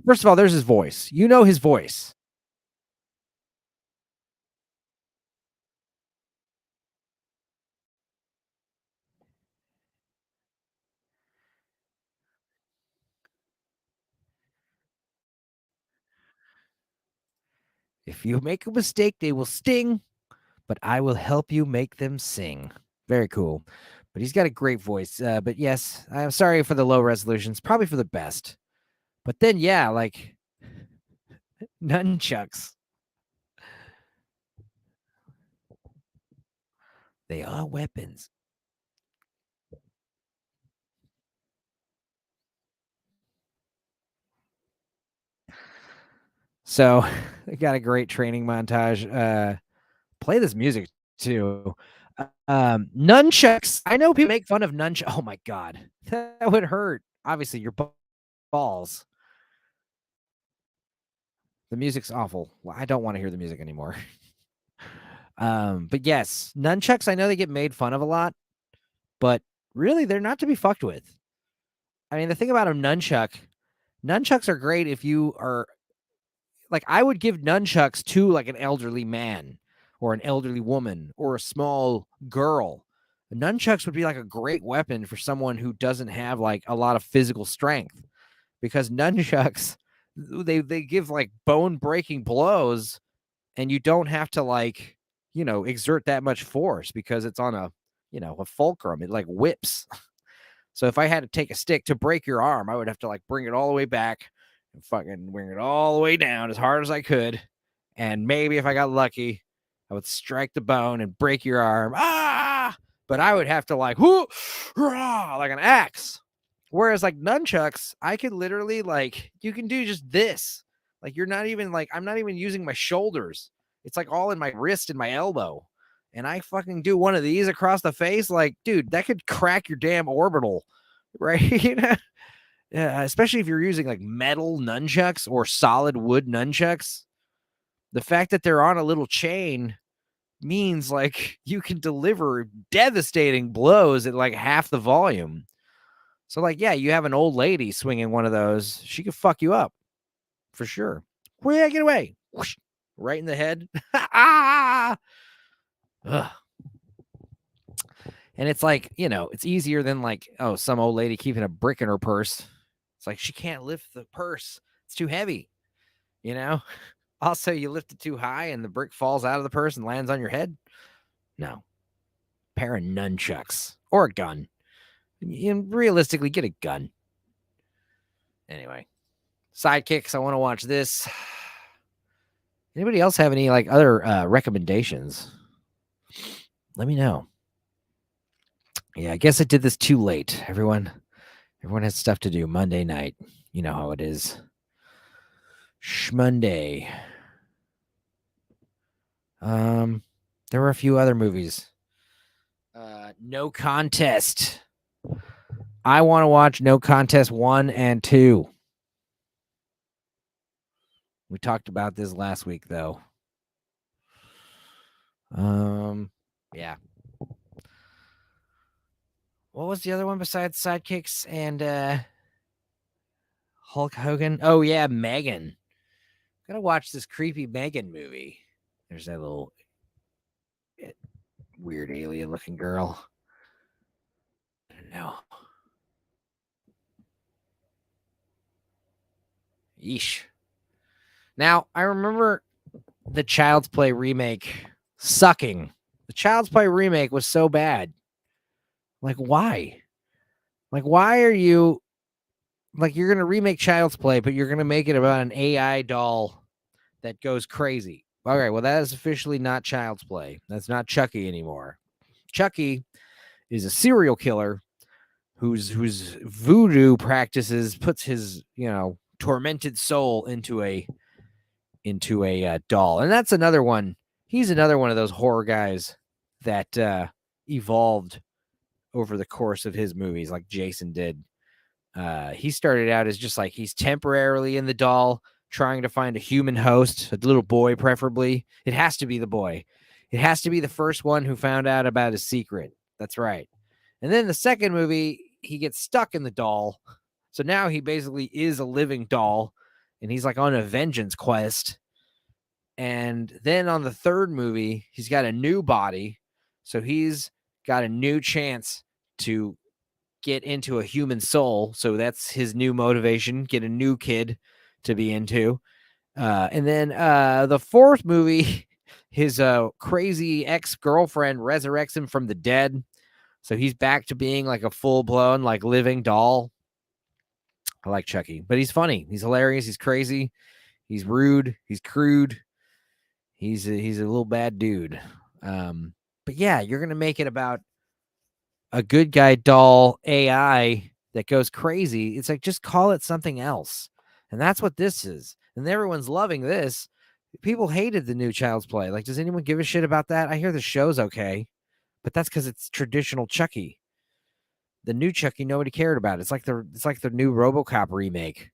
First of all, there's his voice. You know his voice. If you make a mistake, they will sting, but I will help you make them sing. Very cool. But he's got a great voice. But yes, I'm sorry for the low resolutions. Probably for the best. But then, yeah, like nunchucks. They are weapons. So they got a great training montage. Play this music too. Nunchucks. I know people make fun of nunchucks. Oh my god, that would hurt. Obviously, your balls. The music's awful. Well, I don't want to hear the music anymore. But yes, nunchucks. I know they get made fun of a lot, but really, they're not to be fucked with. I mean, the thing about a nunchucks are great if you are like, I would give nunchucks to like an elderly man or an elderly woman or a small girl. Nunchucks would be like a great weapon for someone who doesn't have like a lot of physical strength, because nunchucks, they give like bone breaking blows, and you don't have to like, exert that much force because it's on a fulcrum. It like whips. So if I had to take a stick to break your arm, I would have to like bring it all the way back and fucking bring it all the way down as hard as I could. And maybe if I got lucky, I would strike the bone and break your arm. Ah! But I would have to like, whoo, rah, like an axe. Whereas like nunchucks, I could literally like, you can do just this. Like you're not even like, I'm not even using my shoulders. It's like all in my wrist and my elbow. And I fucking do one of these across the face. Like, dude, that could crack your damn orbital, right? Yeah, especially if you're using like metal nunchucks or solid wood nunchucks. The fact that they're on a little chain means like you can deliver devastating blows at like half the volume. So like, yeah, you have an old lady swinging one of those, she could fuck you up for sure. Yeah, get away. Whoosh, right in the head. Ah! Ugh. And it's like, it's easier than like, oh, some old lady keeping a brick in her purse. It's like she can't lift the purse. It's too heavy, Also, you lift it too high and the brick falls out of the purse and lands on your head. No. Pair of nunchucks or a gun. Realistically, get a gun. Anyway, sidekicks. I want to watch this. Anybody else have any like other recommendations? Let me know. Yeah, I guess I did this too late. Everyone has stuff to do Monday night. You know how it is. Shmonday. There were a few other movies. No Contest. I want to watch No Contest 1 and 2. We talked about this last week, though. Yeah. What was the other one besides Sidekicks and Hulk Hogan? Oh, yeah, Megan. Gotta watch this creepy Megan movie. There's that little weird alien-looking girl. I don't know. Yeesh. Now, I remember the Child's Play remake sucking. The Child's Play remake was so bad. Like, why? Like, why are you... Like, you're going to remake Child's Play, but you're going to make it about an AI doll that goes crazy. All right, well, that is officially not Child's Play. That's not Chucky anymore. Chucky is a serial killer whose voodoo practices puts his, tormented soul into a doll. And that's another one. He's another one of those horror guys that evolved over the course of his movies, like Jason did. He started out as just like he's temporarily in the doll, trying to find a human host, a little boy, preferably. It has to be the boy. It has to be the first one who found out about his secret. That's right. And then the second movie, he gets stuck in the doll. So now he basically is a living doll, and he's like on a vengeance quest. And then on the third movie, he's got a new body. So he's got a new chance to get into a human soul. So that's his new motivation, get a new kid to be into. And then the fourth movie, his crazy ex-girlfriend resurrects him from the dead. So he's back to being like a full-blown, like living doll. I like Chucky, but he's funny. He's hilarious. He's crazy. He's rude. He's crude. He's a little bad dude. But yeah, you're gonna make it about a good guy doll AI that goes crazy. It's like, just call it something else. And that's what this is. And everyone's loving this. People hated the new Child's Play. Like, does anyone give a shit about that? I hear the show's okay, but that's because it's traditional Chucky. The new Chucky, nobody cared about. It's like the new RoboCop remake.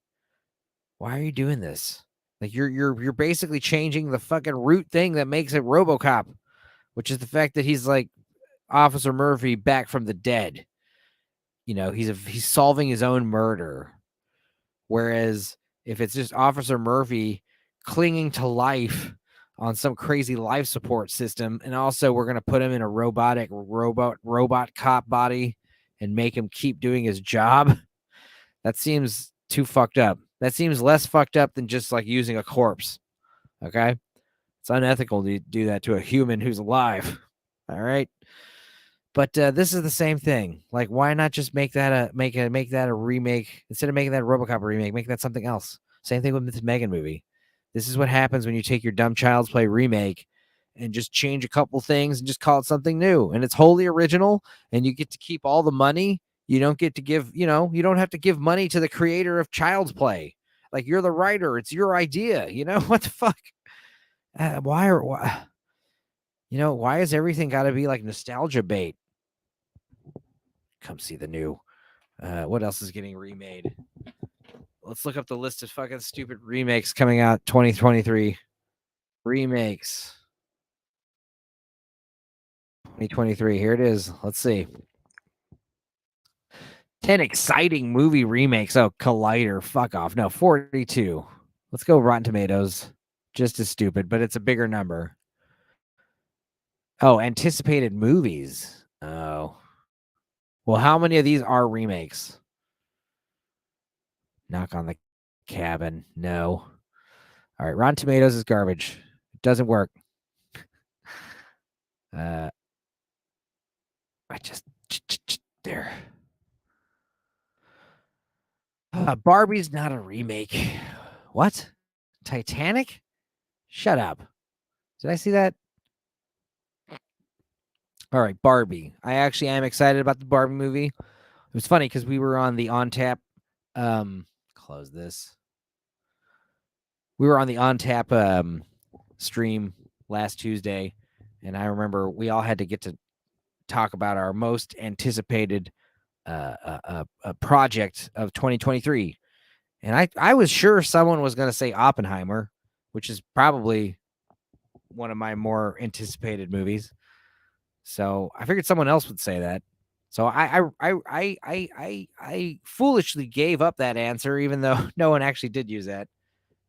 Why are you doing this? Like, you're basically changing the fucking root thing that makes it RoboCop, which is the fact that he's like Officer Murphy back from the dead. You know, he's solving his own murder. Whereas if it's just Officer Murphy clinging to life on some crazy life support system, and also we're gonna put him in a robot cop body and make him keep doing his job, that seems too fucked up. That seems less fucked up than just like using a corpse. Okay, it's unethical to do that to a human who's alive. All right. But this is the same thing. Like, why not just make that a remake instead of making that a RoboCop remake? Make that something else. Same thing with this Megan movie. This is what happens when you take your dumb Child's Play remake and just change a couple things and just call it something new. And it's wholly original, and you get to keep all the money. You don't get to give, you don't have to give money to the creator of Child's Play. Like, you're the writer. It's your idea. What the fuck? Why? Why has everything got to be like nostalgia bait? Come see the new. What else is getting remade? Let's look up the list of fucking stupid remakes coming out 2023. Remakes. 2023. Here it is. Let's see. 10 exciting movie remakes. Oh, Collider. Fuck off. No, 42. Let's go Rotten Tomatoes. Just as stupid, but it's a bigger number. Oh, anticipated movies. Oh. Well, how many of these are remakes? Knock on the Cabin. No. All right. Rotten Tomatoes is garbage. It doesn't work. I just there. Barbie's not a remake. What? Titanic? Shut up. Did I see that? All right, Barbie. I actually am excited about the Barbie movie. It was funny because we were on the On Tap. Close this. We were on the On Tap stream last Tuesday, and I remember we all had to get to talk about our most anticipated project of 2023. And I was sure someone was going to say Oppenheimer, which is probably one of my more anticipated movies. So I figured someone else would say that. So I foolishly gave up that answer, even though no one actually did use that.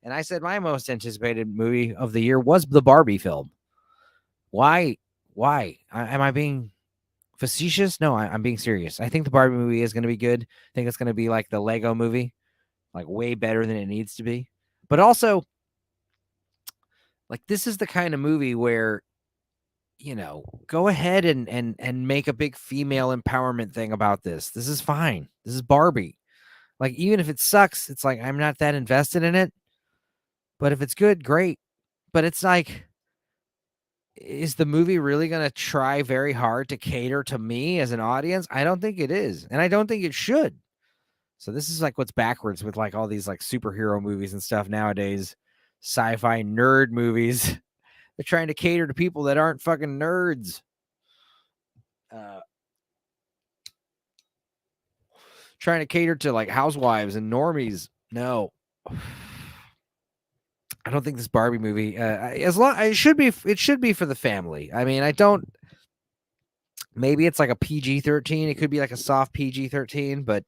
And I said my most anticipated movie of the year was the Barbie film. Why? Am I being facetious? No, I'm being serious. I think the Barbie movie is going to be good. I think it's going to be like the Lego movie, like way better than it needs to be. But also, like, this is the kind of movie where, go ahead and make a big female empowerment thing about this. This is fine. This is Barbie. Like, even if it sucks, it's like, I'm not that invested in it. But if it's good, great. But it's like, is the movie really going to try very hard to cater to me as an audience? I don't think it is. And I don't think it should. So this is like what's backwards with like all these like superhero movies and stuff nowadays. Sci-fi nerd movies. They're trying to cater to people that aren't fucking nerds. Trying to cater to like housewives and normies. No. I don't think this Barbie movie it should be for the family. I mean, maybe it's like a PG-13. It could be like a soft PG-13, but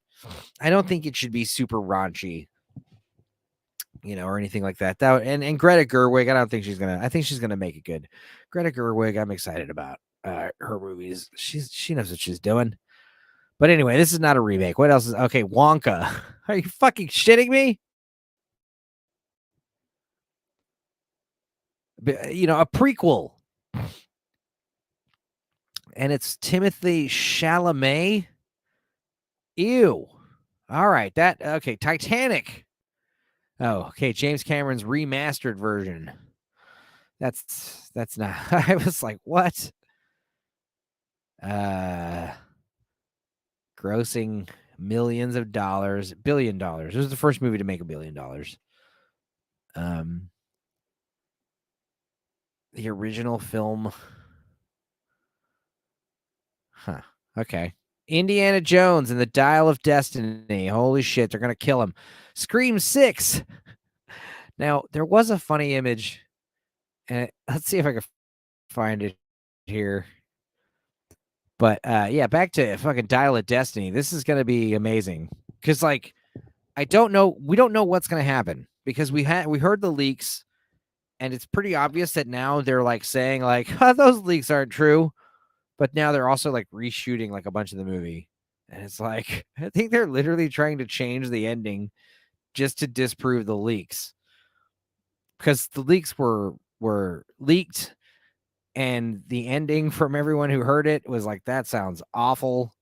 I don't think it should be super raunchy, or anything like that. And Greta Gerwig, I think she's gonna make it good. Greta Gerwig, I'm excited about her movies. She knows what she's doing. But anyway, this is not a remake. What else is okay? Wonka. Are you fucking shitting me? A prequel. And it's Timothy Chalamet. Ew. All right, okay. Titanic. Oh, okay. James Cameron's remastered version. That's not. I was like, what? Grossing millions of dollars, $1 billion. This was the first movie to make $1 billion. The original film. Huh. Okay. Indiana Jones and the Dial of Destiny. Holy shit, they're gonna kill him. Scream 6. Now, there was a funny image, and let's see if I can find it here. But yeah, back to fucking Dial of Destiny. This is gonna be amazing. Cause like we don't know what's gonna happen because we heard the leaks, and it's pretty obvious that now they're like saying, like, oh, those leaks aren't true. But now they're also like reshooting like a bunch of the movie. And it's like, I think they're literally trying to change the ending just to disprove the leaks. Because the leaks were leaked, and the ending from everyone who heard it was like, that sounds awful.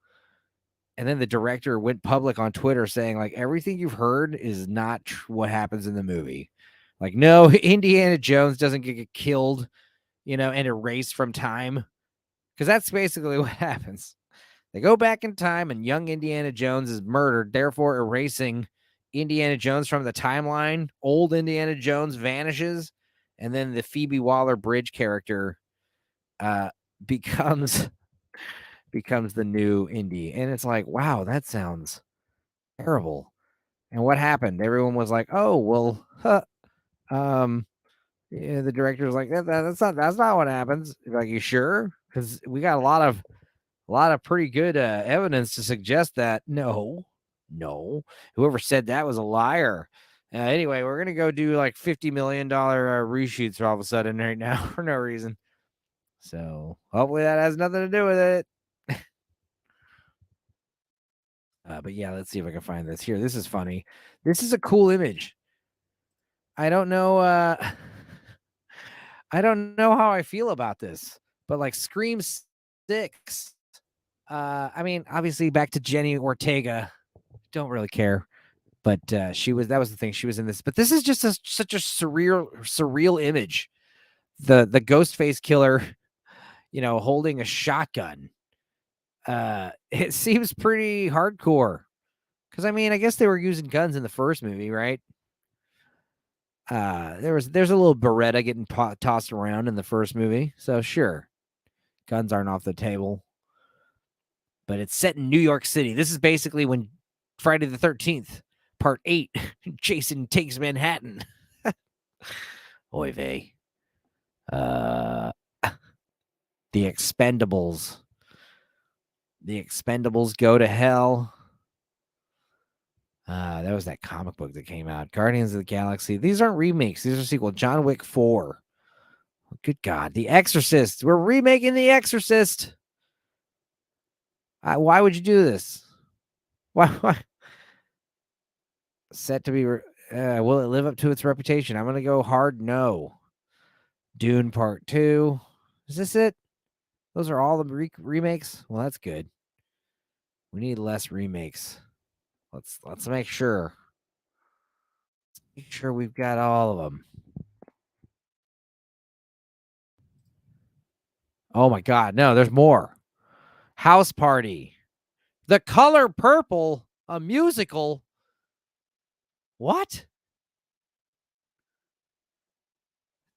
And then the director went public on Twitter saying, like, everything you've heard is not what happens in the movie. Like, no, Indiana Jones doesn't get killed, and erased from time. Because that's basically what happens. They go back in time, and young Indiana Jones is murdered, therefore erasing Indiana Jones from the timeline. Old Indiana Jones vanishes, and then the Phoebe Waller-Bridge character becomes the new Indy. And it's like, wow, that sounds terrible. And what happened? Everyone was like, oh, well, yeah, the director was like, that's not what happens. Like, you sure? Because we got a lot of pretty good evidence to suggest that no, whoever said that was a liar. Anyway, we're gonna go do like $50 million reshoots all of a sudden right now for no reason. So hopefully that has nothing to do with it. But yeah, let's see if I can find this here. This is funny. This is a cool image. I don't know. I don't know how I feel about this, but like Scream 6. I mean, obviously back to Jenny Ortega. Don't really care, but that was the thing. She was in this, but this is just such a surreal image. The Ghostface killer, holding a shotgun. It seems pretty hardcore. Because I mean, I guess they were using guns in the first movie, right? There's a little Beretta getting tossed around in the first movie, so sure, guns aren't off the table. But it's set in New York City. This is basically when Friday the 13th, Part 8, Jason Takes Manhattan. Oy vey. The Expendables. The Expendables Go to Hell. That was that comic book that came out. Guardians of the Galaxy. These aren't remakes. These are sequels. John Wick 4. Oh, good God. The Exorcist. We're remaking The Exorcist. Why would you do this? Why? Set to be. Will it live up to its reputation? I'm going to go hard no. Dune Part 2. Is this it? Those are all the remakes? Well, that's good. We need less remakes. Let's make sure. Let's make sure we've got all of them. Oh my God. No, there's more. House Party. The Color Purple, a musical. What?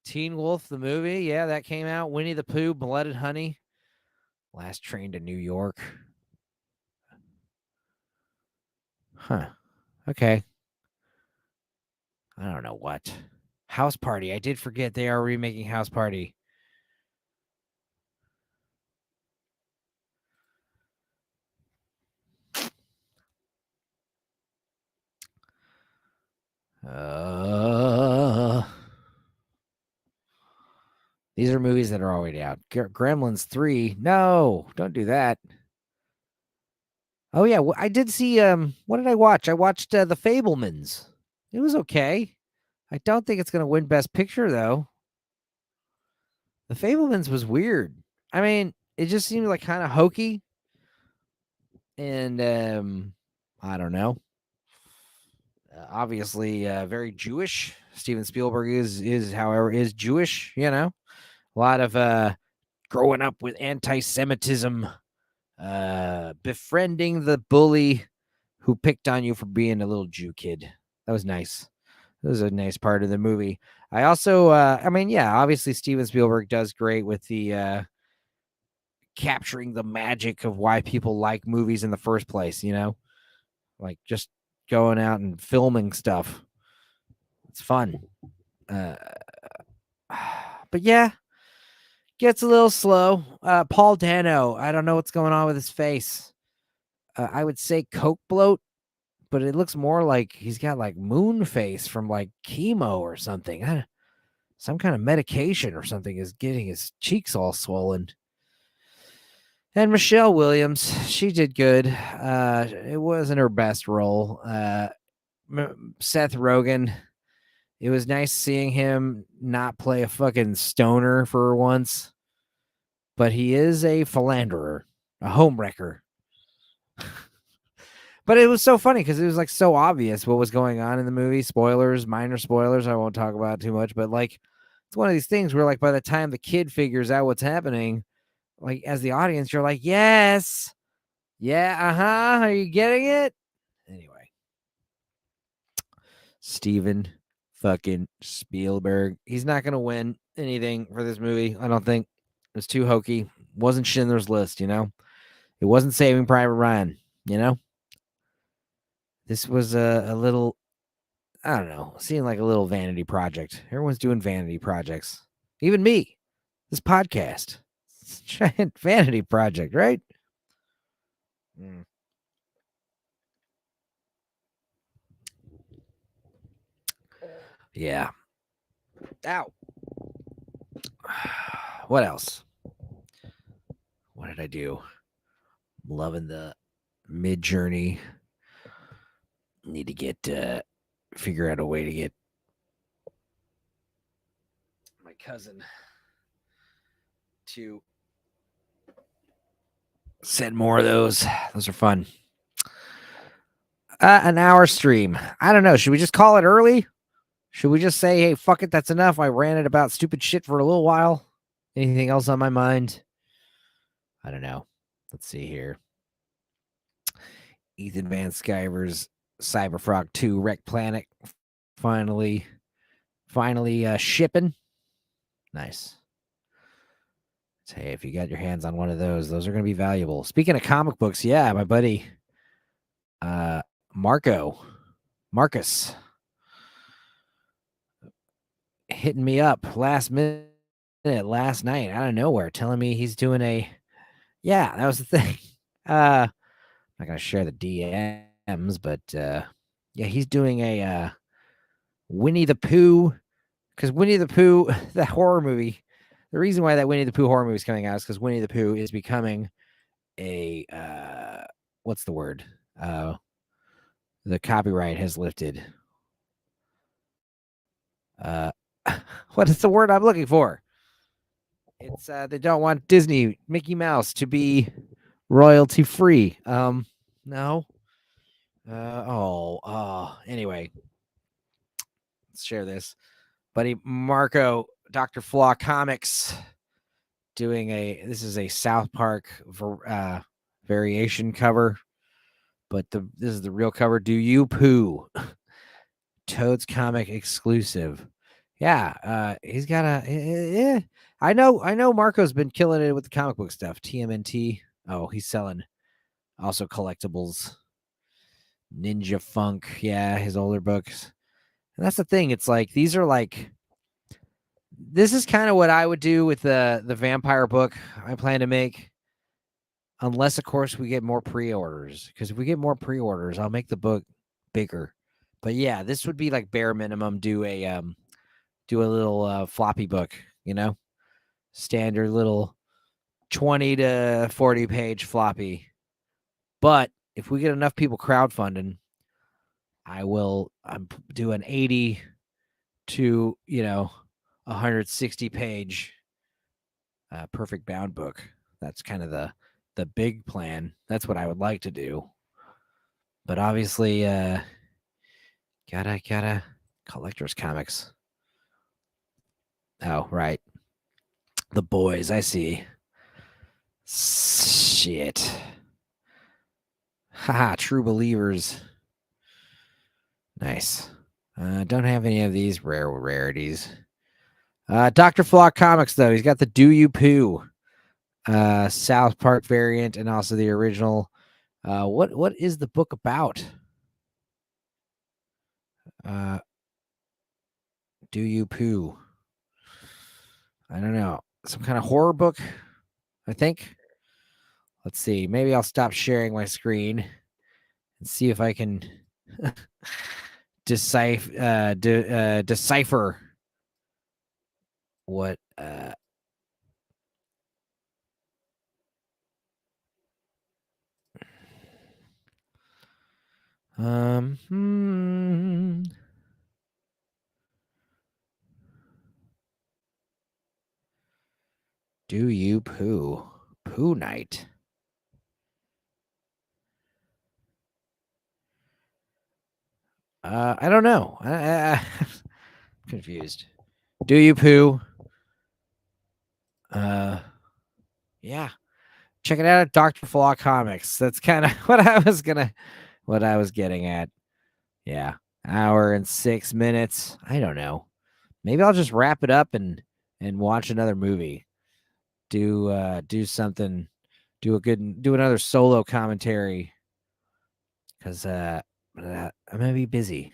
Teen Wolf, the movie. Yeah, that came out. Winnie the Pooh, Blooded Honey. Last Train to New York. Huh. Okay. I don't know what. House Party. I did forget they are remaking House Party. These are movies that are already out. Gremlins 3. No, don't do that. Oh yeah, I did see. What did I watch? I watched The Fabelmans. It was okay. I don't think it's gonna win Best Picture though. The Fabelmans was weird. I mean, it just seemed like kind of hokey, and I don't know. Obviously, very Jewish. Steven Spielberg however, is Jewish. You know, a lot of growing up with anti-Semitism, befriending the bully who picked on you for being a little Jew kid. That was nice. That was a nice part of the movie. I also, I mean, yeah, obviously Steven Spielberg does great with the capturing the magic of why people like movies in the first place. You know, like just going out and filming stuff. It's fun. But yeah, gets a little slow. Paul Dano, I don't know what's going on with his face. I would say Coke bloat, but it looks more like he's got like moon face from like chemo or something. Some kind of medication or something is getting his cheeks all swollen. And Michelle Williams, she did good. It wasn't her best role. Seth Rogen, it was nice seeing him not play a fucking stoner for once, but he is a philanderer, a homewrecker. But it was so funny because it was like so obvious what was going on in the movie. Spoilers, minor spoilers. I won't talk about too much, but like it's one of these things where like by the time the kid figures out what's happening, like as the audience, you're like, yes, yeah, are you getting it? Anyway, Steven fucking Spielberg. He's not gonna win anything for this movie. I don't think. It's too hokey. Wasn't Schindler's List, you know. It wasn't Saving Private Ryan, you know. This was a little, I don't know, seemed like a little vanity project. Everyone's doing vanity projects. Even me. This podcast. It's a giant vanity project, right? Yeah. Ow. What else? What did I do? I'm loving the Mid Journey. Need to get figure out a way to get my cousin to send more of those. Those are fun. An hour stream. I don't know. Should we just call it early? Should we just say, hey, fuck it, that's enough? I ranted about stupid shit for a little while. Anything else on my mind? I don't know. Let's see here. Ethan Van Sciver's Cyberfrog 2 Wreck Planet finally shipping. Nice. So, hey, if you got your hands on one of those are going to be valuable. Speaking of comic books, yeah, my buddy Marcus hitting me up last night out of nowhere, telling me he's doing that was the thing. I'm not gonna share the DMs, but yeah, he's doing a Winnie the Pooh, because Winnie the Pooh, the horror movie, the reason why that Winnie the Pooh horror movie is coming out is because Winnie the Pooh is becoming a what's the word? The copyright has lifted. What is the word I'm looking for? It's they don't want Disney Mickey Mouse to be royalty free. No. Anyway, let's share this. Buddy Marco, Dr. Flaw Comics, doing this is a South Park variation cover, but this is the real cover. Do You Poo? Toad's comic exclusive. Yeah, he's got I know Marco's been killing it with the comic book stuff. TMNT. Oh, he's selling also collectibles. Ninja Funk, yeah, his older books. And that's the thing. It's like this is kind of what I would do with the vampire book I plan to make. Unless, of course, we get more pre-orders. Because if we get more pre-orders, I'll make the book bigger. But yeah, this would be like bare minimum. Do a little floppy book, you know, standard little 20 to 40 page floppy. But if we get enough people crowdfunding, I'm doing 80 to 160 page perfect bound book. That's kind of the big plan. That's what I would like to do. But obviously, Gotta collector's comics. Oh, right. The boys, I see. Shit. Haha, true believers. Nice. Don't have any of these rarities. Dr. Flock Comics, though. He's got the Do You Poo South Park variant and also the original. What is the book about? Do You Poo? I don't know. Some kind of horror book, I think. Let's see. Maybe I'll stop sharing my screen and see if I can decipher what Do You Poo? Poo Night. I don't know. I'm confused. Do You Poo? Yeah. Check it out at Dr. Flock Comics. That's kind of what I was getting at. Yeah. Hour and 6 minutes. I don't know. Maybe I'll just wrap it up and watch another movie. Do something. Do another solo commentary. Because I'm gonna be busy.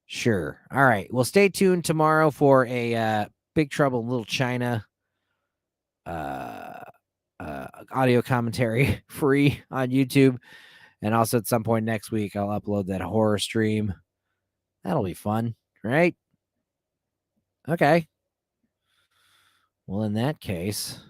Sure. All right. Well, stay tuned tomorrow for a Big Trouble in Little China audio commentary free on YouTube. And also at some point next week, I'll upload that horror stream. That'll be fun, right? Okay. Well, in that case,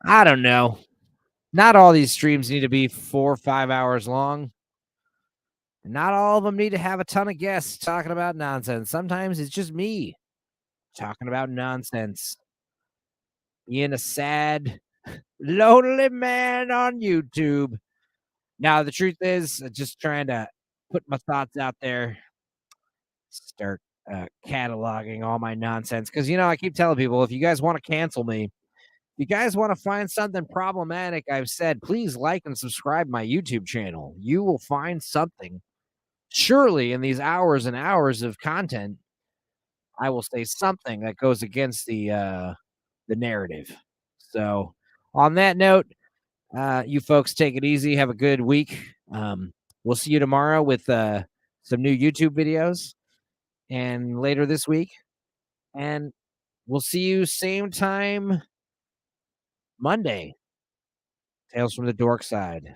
I don't know. Not all these streams need to be 4 or 5 hours long. Not all of them need to have a ton of guests talking about nonsense. Sometimes it's just me talking about nonsense. Being a sad, lonely man on YouTube. Now, the truth is, just trying to put my thoughts out there, start cataloging all my nonsense. Because, I keep telling people, if you guys want to cancel me, if you guys want to find something problematic, I've said, please like and subscribe my YouTube channel. You will find something. Surely in these hours and hours of content, I will say something that goes against the narrative. So on that note, you folks take it easy. Have a good week. We'll see you tomorrow with some new YouTube videos and later this week. And we'll see you same time Monday. Tales from the Dorkside.